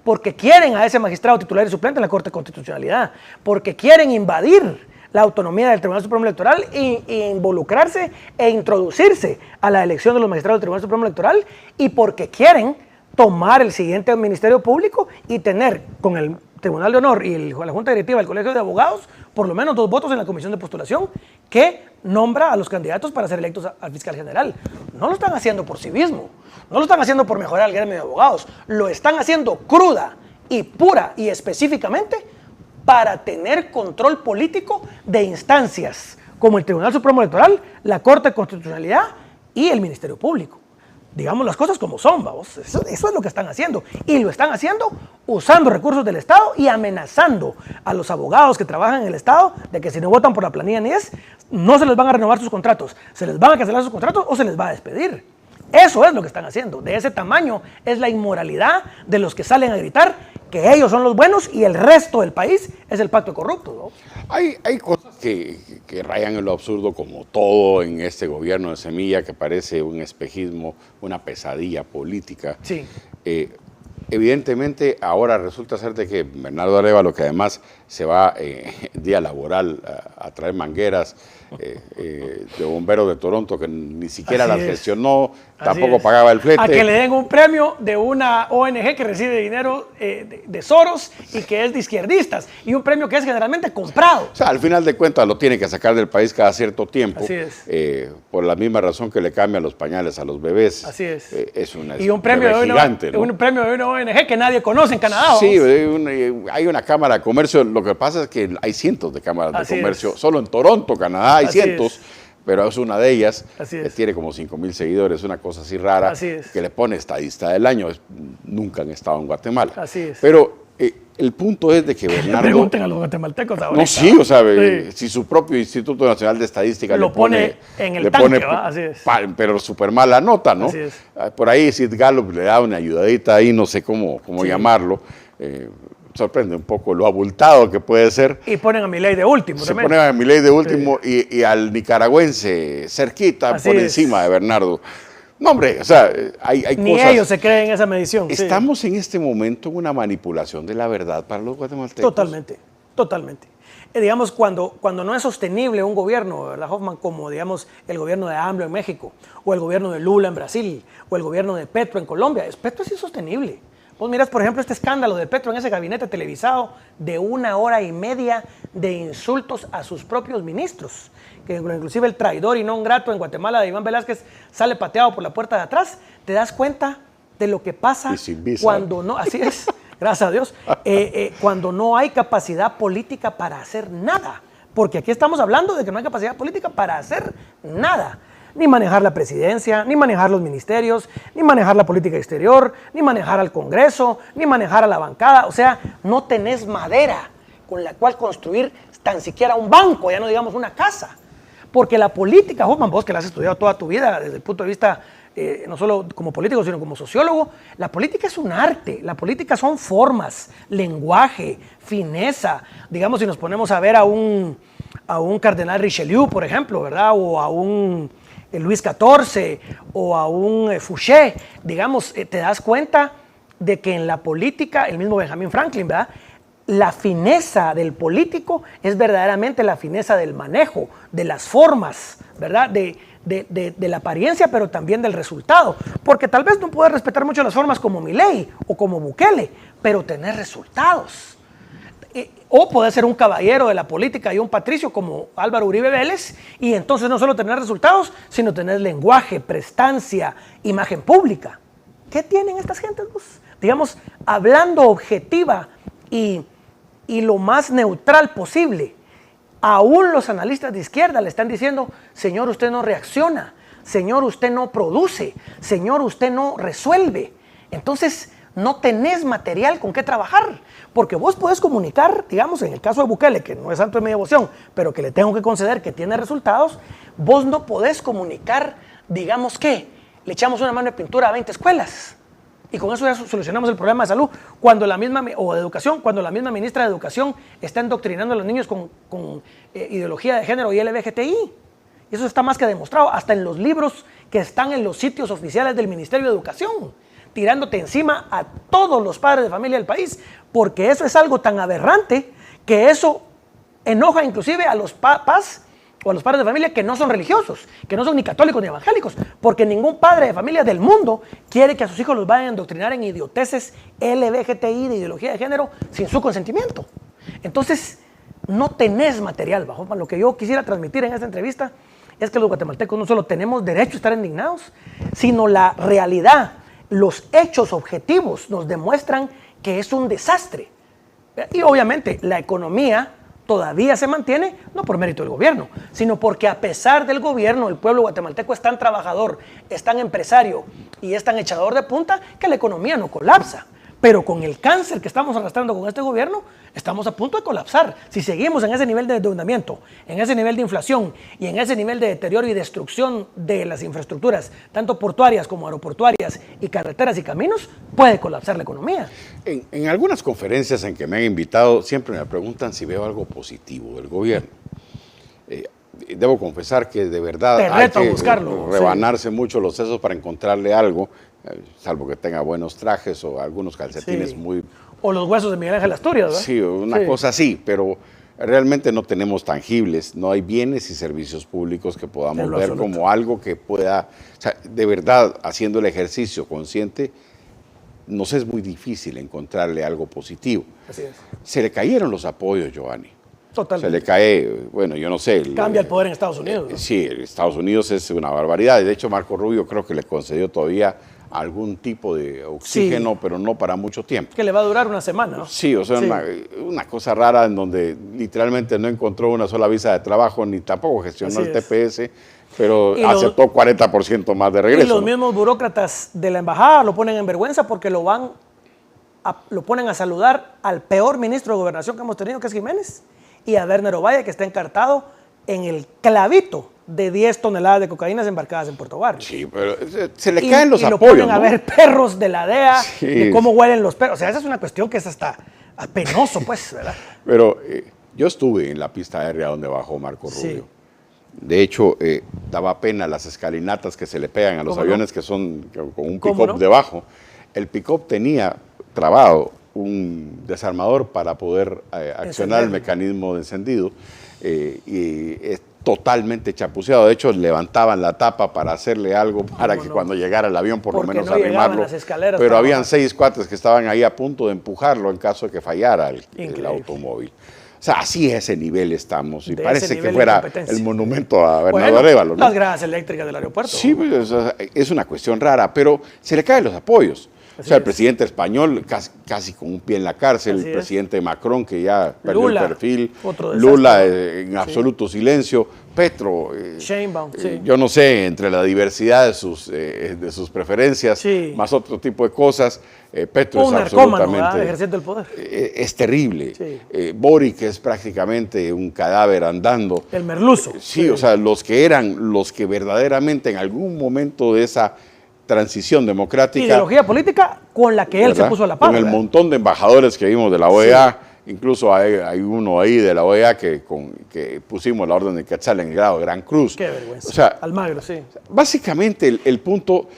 Porque quieren a ese magistrado titular y suplente en la Corte de Constitucionalidad, porque quieren invadir la autonomía del Tribunal Supremo Electoral e involucrarse e introducirse a la elección de los magistrados del Tribunal Supremo Electoral, y porque quieren tomar el siguiente Ministerio Público y tener con el Tribunal de Honor y la Junta Directiva del Colegio de Abogados por lo menos 2 votos en la comisión de postulación que nombra a los candidatos para ser electos al fiscal general. No lo están haciendo por sí mismo, no lo están haciendo por mejorar el gremio de abogados, lo están haciendo cruda y pura y específicamente para tener control político de instancias como el Tribunal Supremo Electoral, la Corte de Constitucionalidad y el Ministerio Público. Digamos las cosas como son, vamos. Eso es lo que están haciendo. Y lo están haciendo usando recursos del Estado y amenazando a los abogados que trabajan en el Estado de que si no votan por la planilla 10, no se les van a renovar sus contratos, se les van a cancelar sus contratos o se les va a despedir. Eso es lo que están haciendo. De ese tamaño es la inmoralidad de los que salen a gritar que ellos son los buenos y el resto del país es el pacto corrupto, ¿no? Hay cosas que rayan en lo absurdo, como todo en este gobierno de Semilla, que parece un espejismo, una pesadilla política. Sí. Evidentemente, ahora resulta ser de que Bernardo Arévalo, que además se va día laboral a traer mangueras de bomberos de Toronto, que ni siquiera las gestionó, tampoco pagaba el flete. A que le den un premio de una ONG que recibe dinero de Soros y que es de izquierdistas, y un premio que es generalmente comprado. O sea, al final de cuentas lo tiene que sacar del país cada cierto tiempo. Así es. Por la misma razón que le cambian los pañales a los bebés. Así es. Y un premio gigante, ¿no? Un premio de una ONG que nadie conoce en Canadá. Sí, hay una cámara de comercio. Lo que pasa es que hay cientos de cámaras de comercio. Solo en Toronto, Canadá, hay cientos. Pero es una de ellas, que tiene como 5,000 seguidores, una cosa así rara, que le pone estadista del año. Nunca han estado en Guatemala. Así es. Pero el punto es de que Bernardo... Pregunten a los guatemaltecos ahora. No, sí, o sea, si su propio Instituto Nacional de Estadística lo pone en el tanque, así es. Pero súper mala nota, ¿no? Así es. Por ahí Sid Gallup le da una ayudadita ahí, no sé cómo llamarlo. Sorprende un poco lo abultado que puede ser. Y ponen a Milei de último. Se ponen a Milei de último y al nicaragüense cerquita, así por encima de Bernardo. No, hombre, o sea, hay Ni cosas... ellos se creen esa medición. Estamos en este momento en una manipulación de la verdad para los guatemaltecos. Totalmente. Digamos, cuando no es sostenible un gobierno, ¿verdad, Hoffman? Como, digamos, el gobierno de AMLO en México, o el gobierno de Lula en Brasil, o el gobierno de Petro en Colombia. Petro es insostenible. Vos mirás, por ejemplo, este escándalo de Petro en ese gabinete televisado de 1 hora y media de insultos a sus propios ministros, que inclusive el traidor y non grato en Guatemala de Iván Velázquez sale pateado por la puerta de atrás. Te das cuenta de lo que pasa cuando no, así es, gracias a Dios, cuando no hay capacidad política para hacer nada, porque aquí estamos hablando de que no hay capacidad política para hacer nada. Ni manejar la presidencia, ni manejar los ministerios, ni manejar la política exterior, ni manejar al Congreso, ni manejar a la bancada. O sea, no tenés madera con la cual construir tan siquiera un banco, ya no digamos una casa. Porque la política, Hoffman, vos que la has estudiado toda tu vida desde el punto de vista, no solo como político, sino como sociólogo, la política es un arte, la política son formas, lenguaje, fineza. Digamos, si nos ponemos a ver a un cardenal Richelieu, por ejemplo, ¿verdad? O a un Luis XIV o a un Fouché, digamos, te das cuenta de que en la política, el mismo Benjamin Franklin, ¿verdad? La fineza del político es verdaderamente la fineza del manejo, de las formas, ¿verdad? De la apariencia, pero también del resultado. Porque tal vez no puedes respetar mucho las formas como Milei o como Bukele, pero tener resultados. O poder ser un caballero de la política y un patricio como Álvaro Uribe Vélez, y entonces no solo tener resultados, sino tener lenguaje, prestancia, imagen pública. ¿Qué tienen estas gentes? Pues, digamos, hablando objetiva y lo más neutral posible. Aún los analistas de izquierda le están diciendo: señor, usted no reacciona, señor, usted no produce, señor, usted no resuelve. Entonces, no tenés material con qué trabajar, porque vos podés comunicar, digamos, en el caso de Bukele, que no es santo de mi devoción, pero que le tengo que conceder que tiene resultados, vos no podés comunicar, digamos que le echamos una mano de pintura a 20 escuelas, y con eso ya solucionamos el problema de salud, o de educación, cuando la misma ministra de Educación está endoctrinando a los niños con ideología de género y LGBTI. Y eso está más que demostrado, hasta en los libros que están en los sitios oficiales del Ministerio de Educación, tirándote encima a todos los padres de familia del país, porque eso es algo tan aberrante que eso enoja inclusive a los papás o a los padres de familia que no son religiosos, que no son ni católicos ni evangélicos, porque ningún padre de familia del mundo quiere que a sus hijos los vayan a endoctrinar en idioteces LGBTI de ideología de género sin su consentimiento. Entonces, no tenés material, bajo. Lo que yo quisiera transmitir en esta entrevista es que los guatemaltecos no solo tenemos derecho a estar indignados, sino la realidad, los hechos objetivos nos demuestran que es un desastre. Y obviamente la economía todavía se mantiene, no por mérito del gobierno, sino porque a pesar del gobierno, el pueblo guatemalteco es tan trabajador, es tan empresario y es tan echador de punta que la economía no colapsa. Pero con el cáncer que estamos arrastrando con este gobierno, estamos a punto de colapsar. Si seguimos en ese nivel de endeudamiento, en ese nivel de inflación y en ese nivel de deterioro y destrucción de las infraestructuras, tanto portuarias como aeroportuarias y carreteras y caminos, puede colapsar la economía. En algunas conferencias en que me han invitado, siempre me preguntan si veo algo positivo del gobierno. Debo confesar que de verdad hay que rebanarse mucho los sesos para encontrarle algo, salvo que tenga buenos trajes o algunos calcetines muy... O los huesos de Miguel Ángel Asturias, ¿verdad? Sí, una cosa así, pero realmente no tenemos tangibles, no hay bienes y servicios públicos que podamos ver como algo que pueda... O sea, de verdad, haciendo el ejercicio consciente, nos es muy difícil encontrarle algo positivo. Así es. Se le cayeron los apoyos, Giovanni. Totalmente. Se le cae, bueno, yo no sé. Cambia el poder en Estados Unidos, ¿no? Sí, Estados Unidos es una barbaridad. De hecho, Marco Rubio creo que le concedió todavía algún tipo de oxígeno, pero no para mucho tiempo. Que le va a durar una semana, ¿no? Sí, o sea, una cosa rara en donde literalmente no encontró una sola visa de trabajo, ni tampoco gestionó el TPS, pero aceptó 40% más de regreso. Y los mismos burócratas de la embajada lo ponen en vergüenza porque lo ponen a saludar al peor ministro de Gobernación que hemos tenido, que es Jiménez, y a Werner Ovalle, que está encartado en el clavito de 10 toneladas de cocaína embarcadas en Puerto Barrio. Sí, pero se le caen los apoyos, lo ponen a ¿no? ver perros de la DEA, sí, de cómo huelen los perros. O sea, esa es una cuestión que es hasta penoso, pues, ¿verdad? Pero yo estuve en la pista aérea donde bajó Marco Rubio. Sí. De hecho, daba pena las escalinatas que se le pegan a los aviones que son con un pick-up debajo. El pick-up tenía trabado un desarmador para poder accionar el mecanismo de encendido y es totalmente chapuceado. De hecho, levantaban la tapa para hacerle algo para que cuando llegara el avión por lo menos arrimarlo. Pero habían 6 cuates que estaban ahí a punto de empujarlo en caso de que fallara el automóvil. O sea, así a ese nivel estamos. Y parece que fuera el monumento a Bernardo Arévalo, ¿no? Las gradas eléctricas del aeropuerto. Sí, pues, es una cuestión rara, pero se le caen los apoyos. O sea, el presidente español casi con un pie en la cárcel, el presidente Macron que ya perdió el perfil, Lula en absoluto silencio, Petro, Sheinbaum, yo no sé, entre la diversidad de sus preferencias, más otro tipo de cosas, Petro es absolutamente... ejerciendo el poder. Es terrible. Boric, que es prácticamente un cadáver andando. El merluzo. Sí, o sea, los que verdaderamente en algún momento de esa transición democrática. Ideología política con la que él se puso a la par. Con el montón de embajadores que vimos de la OEA, incluso hay uno ahí de la OEA que pusimos la orden de Quetzal en el grado de Gran Cruz. Qué vergüenza. O sea, Almagro, sí. Básicamente el punto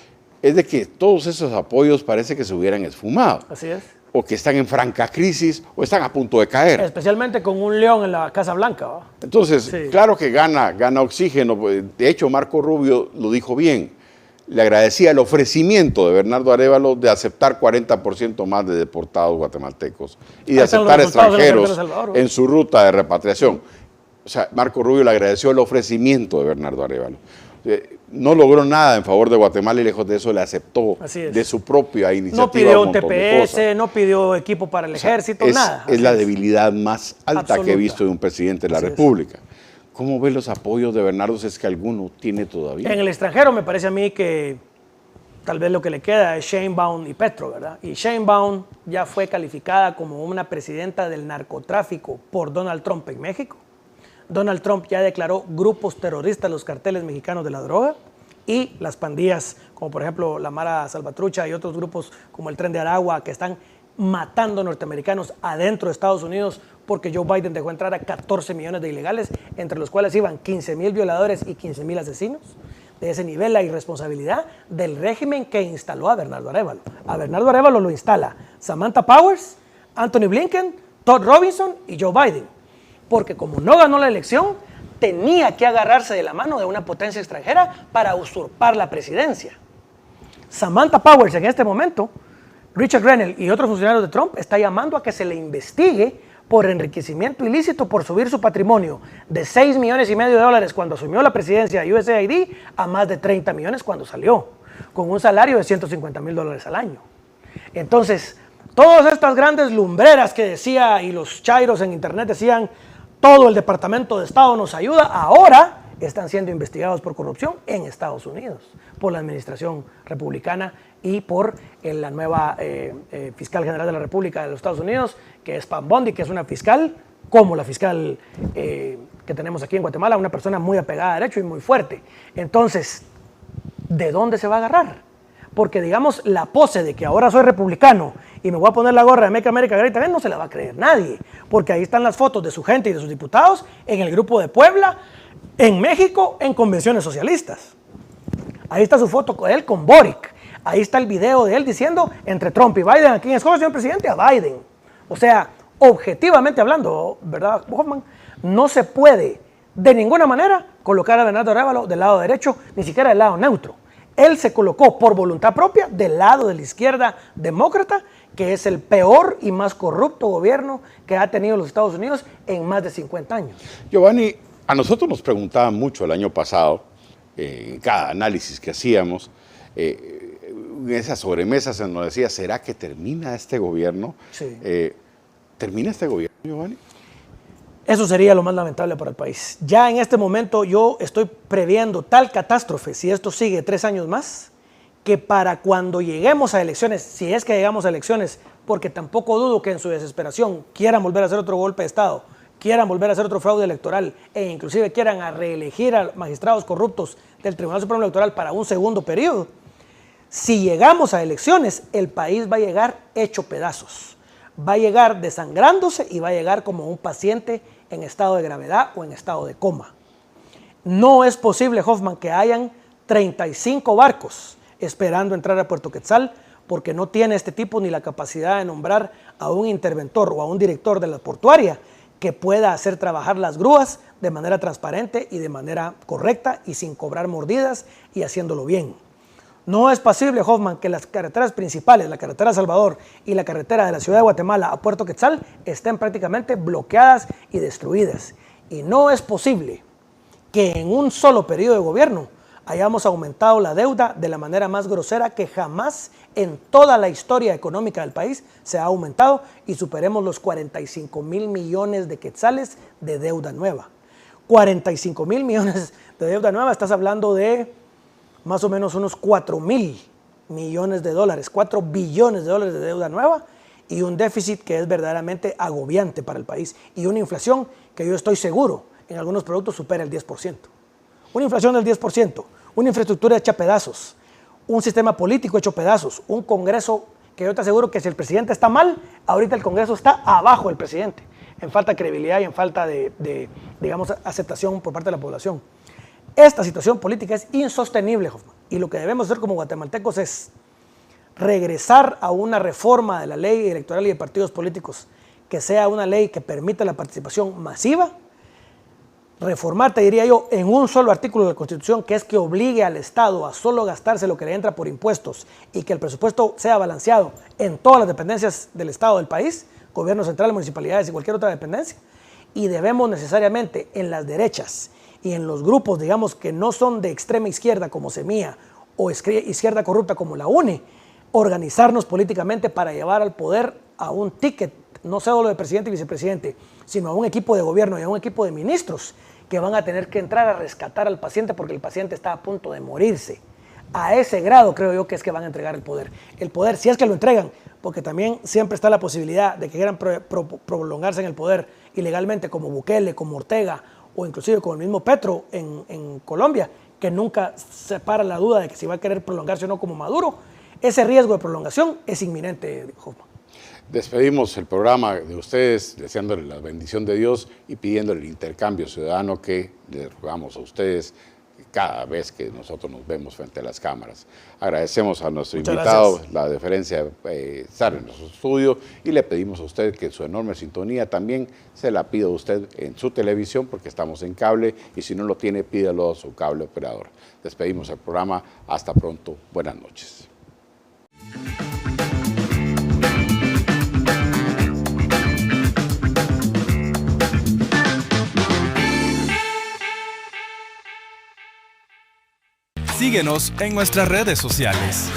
es de que todos esos apoyos parece que se hubieran esfumado. Así es. O que están en franca crisis o están a punto de caer. Especialmente con un león en la Casa Blanca, ¿va? Entonces, claro que gana oxígeno. De hecho, Marco Rubio lo dijo bien. Le agradecía el ofrecimiento de Bernardo Arévalo de aceptar 40% más de deportados guatemaltecos y de aceptar extranjeros en su ruta de repatriación. O sea, Marco Rubio le agradeció el ofrecimiento de Bernardo Arévalo. No logró nada en favor de Guatemala y lejos de eso le aceptó de su propia iniciativa. No pidió un TPS, no pidió equipo para el ejército, nada. Es la debilidad más alta que he visto de un presidente de la República. ¿Cómo ve los apoyos de Bernardo si es que alguno tiene todavía? En el extranjero me parece a mí que tal vez lo que le queda es Sheinbaum y Petro, ¿verdad? Y Sheinbaum ya fue calificada como una presidenta del narcotráfico por Donald Trump en México. Donald Trump ya declaró grupos terroristas los carteles mexicanos de la droga y las pandillas, como por ejemplo la Mara Salvatrucha y otros grupos como el Tren de Aragua, que están matando norteamericanos adentro de Estados Unidos porque Joe Biden dejó entrar a 14 millones de ilegales, entre los cuales iban 15,000 violadores y 15,000 asesinos. De ese nivel la irresponsabilidad del régimen que instaló a Bernardo Arévalo. A Bernardo Arévalo lo instala Samantha Powers, Anthony Blinken, Todd Robinson y Joe Biden. porque como no ganó la elección, tenía que agarrarse de la mano de una potencia extranjera para usurpar la presidencia. Samantha Powers en este momento, Richard Grenell y otros funcionarios de Trump está llamando a que se le investigue por enriquecimiento ilícito por subir su patrimonio de $6,5 millones cuando asumió la presidencia de USAID a más de 30 millones cuando salió, con un salario de $150,000 al año. Entonces, todas estas grandes lumbreras que decía y los chairos en internet decían, todo el Departamento de Estado nos ayuda, ahora están siendo investigados por corrupción en Estados Unidos, por la administración republicana y por la nueva fiscal general de la República de los Estados Unidos, que es Pam Bondi, que es una fiscal como la fiscal que tenemos aquí en Guatemala, una persona muy apegada a derecho y muy fuerte. Entonces, ¿de dónde se va a agarrar? Porque, digamos, la pose de que ahora soy republicano y me voy a poner la gorra de Make America Great Again no se la va a creer nadie, porque ahí están las fotos de su gente y de sus diputados en el Grupo de Puebla, en México, en convenciones socialistas. Ahí está su foto de él con Boric. Ahí está el video de él diciendo, entre Trump y Biden, ¿a quién escoge, señor presidente? A Biden. O sea, objetivamente hablando, ¿verdad, Hoffman? No se puede de ninguna manera colocar a Bernardo Arévalo del lado derecho, ni siquiera del lado neutro. Él se colocó por voluntad propia del lado de la izquierda demócrata, que es el peor y más corrupto gobierno que ha tenido los Estados Unidos en más de 50 años. Giovanni, a nosotros nos preguntaban mucho el año pasado, en cada análisis que hacíamos, en esas sobremesas se nos decía, ¿será que termina este gobierno? Sí. ¿Termina este gobierno, Giovanni? Eso sería lo más lamentable para el país. Ya en este momento yo estoy previendo tal catástrofe, si esto sigue 3 años más, que para cuando lleguemos a elecciones, si es que llegamos a elecciones, porque tampoco dudo que en su desesperación quieran volver a hacer otro golpe de Estado, quieran volver a hacer otro fraude electoral e inclusive quieran reelegir a magistrados corruptos del Tribunal Supremo Electoral para un segundo periodo, si llegamos a elecciones, el país va a llegar hecho pedazos. Va a llegar desangrándose y va a llegar como un paciente en estado de gravedad o en estado de coma. No es posible, Hoffman, que hayan 35 barcos esperando entrar a Puerto Quetzal porque no tiene este tipo ni la capacidad de nombrar a un interventor o a un director de la portuaria que pueda hacer trabajar las grúas de manera transparente y de manera correcta y sin cobrar mordidas y haciéndolo bien. No es posible, Hoffman, que las carreteras principales, la carretera Salvador y la carretera de la ciudad de Guatemala a Puerto Quetzal estén prácticamente bloqueadas y destruidas. Y no es posible que en un solo periodo de gobierno hayamos aumentado la deuda de la manera más grosera que jamás en toda la historia económica del país se ha aumentado y superemos los 45,000 millones de quetzales de deuda nueva. 45,000 millones de deuda nueva, estás hablando de más o menos unos 4,000 millones de dólares, 4 billones de dólares de deuda nueva y un déficit que es verdaderamente agobiante para el país y una inflación que yo estoy seguro en algunos productos supera el 10%. Una inflación del 10%, una infraestructura hecha pedazos, un sistema político hecho pedazos, un Congreso que yo te aseguro que si el presidente está mal, ahorita el Congreso está abajo del presidente, en falta de credibilidad y en falta de digamos, aceptación por parte de la población. Esta situación política es insostenible, Hoffman, y lo que debemos hacer como guatemaltecos es regresar a una reforma de la ley electoral y de partidos políticos que sea una ley que permita la participación masiva, reformar, te diría yo, en un solo artículo de la Constitución, que es que obligue al Estado a solo gastarse lo que le entra por impuestos y que el presupuesto sea balanceado en todas las dependencias del Estado del país, gobierno central, municipalidades y cualquier otra dependencia, y debemos necesariamente en las derechas y en los grupos, digamos, que no son de extrema izquierda como Semilla o izquierda corrupta como la UNE, organizarnos políticamente para llevar al poder a un ticket, no solo de presidente y vicepresidente, sino a un equipo de gobierno y a un equipo de ministros que van a tener que entrar a rescatar al paciente porque el paciente está a punto de morirse. A ese grado creo yo que es que van a entregar el poder. El poder, si es que lo entregan, porque también siempre está la posibilidad de que quieran prolongarse en el poder ilegalmente como Bukele, como Ortega o inclusive como el mismo Petro en Colombia, que nunca se para la duda de que si va a querer prolongarse o no como Maduro. Ese riesgo de prolongación es inminente, Hoffman. Despedimos el programa de ustedes deseándole la bendición de Dios y pidiéndole el intercambio ciudadano que les rogamos a ustedes cada vez que nosotros nos vemos frente a las cámaras. Agradecemos a nuestro Muchas invitado gracias. la deferencia de estar en nuestro estudio y le pedimos a usted que su enorme sintonía también se la pida usted en su televisión, porque estamos en cable, y si no lo tiene, pídalo a su cable operador. Despedimos el programa. Hasta pronto. Buenas noches. Síguenos en nuestras redes sociales.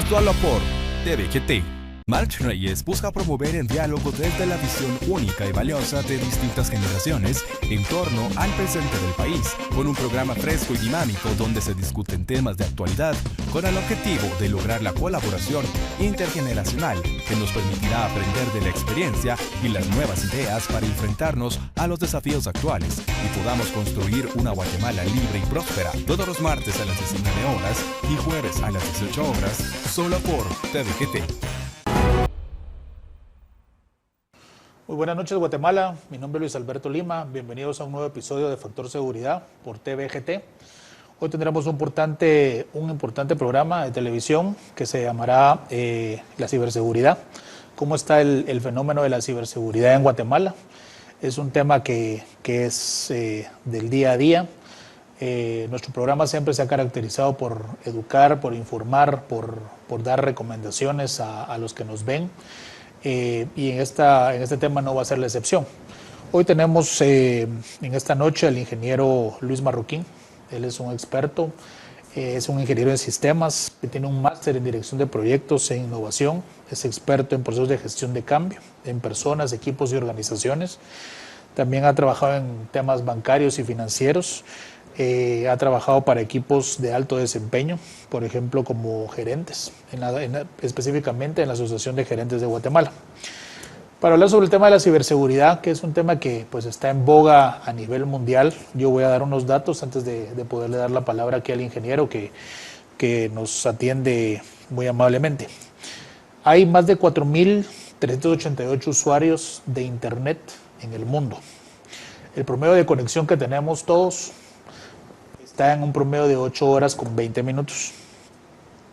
Solo por TVGT. March Reyes busca promover el diálogo desde la visión única y valiosa de distintas generaciones en torno al presente del país, con un programa fresco y dinámico donde se discuten temas de actualidad con el objetivo de lograr la colaboración intergeneracional que nos permitirá aprender de la experiencia y las nuevas ideas para enfrentarnos a los desafíos actuales y podamos construir una Guatemala libre y próspera. Todos los martes a las 19 horas y jueves a las 18 horas, solo por TVGT. Muy buenas noches, Guatemala. Mi nombre es Luis Alberto Lima. Bienvenidos a un nuevo episodio de Factor Seguridad por TVGT. Hoy tendremos un importante programa de televisión que se llamará la ciberseguridad. ¿Cómo está el fenómeno de la ciberseguridad en Guatemala? Es un tema que es del día a día. Nuestro programa siempre se ha caracterizado por educar, por informar, por dar recomendaciones a los que nos ven. Y en este tema no va a ser la excepción. Hoy tenemos en esta noche al ingeniero Luis Marroquín. Él es un experto, es un ingeniero en sistemas, que tiene un máster en dirección de proyectos e innovación, es experto en procesos de gestión de cambio, en personas, equipos y organizaciones. También ha trabajado en temas bancarios y financieros. Ha trabajado para equipos de alto desempeño, por ejemplo, como gerentes, específicamente en la Asociación de Gerentes de Guatemala. Para hablar sobre el tema de la ciberseguridad, que es un tema que pues, está en boga a nivel mundial, yo voy a dar unos datos antes de poderle dar la palabra aquí al ingeniero que nos atiende muy amablemente. Hay más de 4.388 usuarios de Internet en el mundo. El promedio de conexión que tenemos todos está en un promedio de 8 horas con 20 minutos.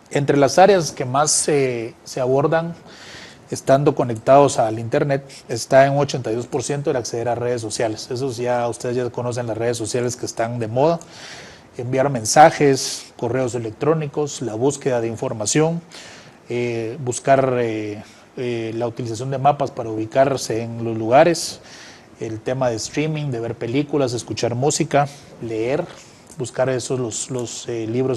Entre las áreas que más se abordan estando conectados al Internet está en un 82% el acceder a redes sociales. Esos ustedes ya conocen las redes sociales que están de moda. Enviar mensajes, correos electrónicos, la búsqueda de información, buscar la utilización de mapas para ubicarse en los lugares, el tema de streaming, de ver películas, escuchar música, leer, buscar los libros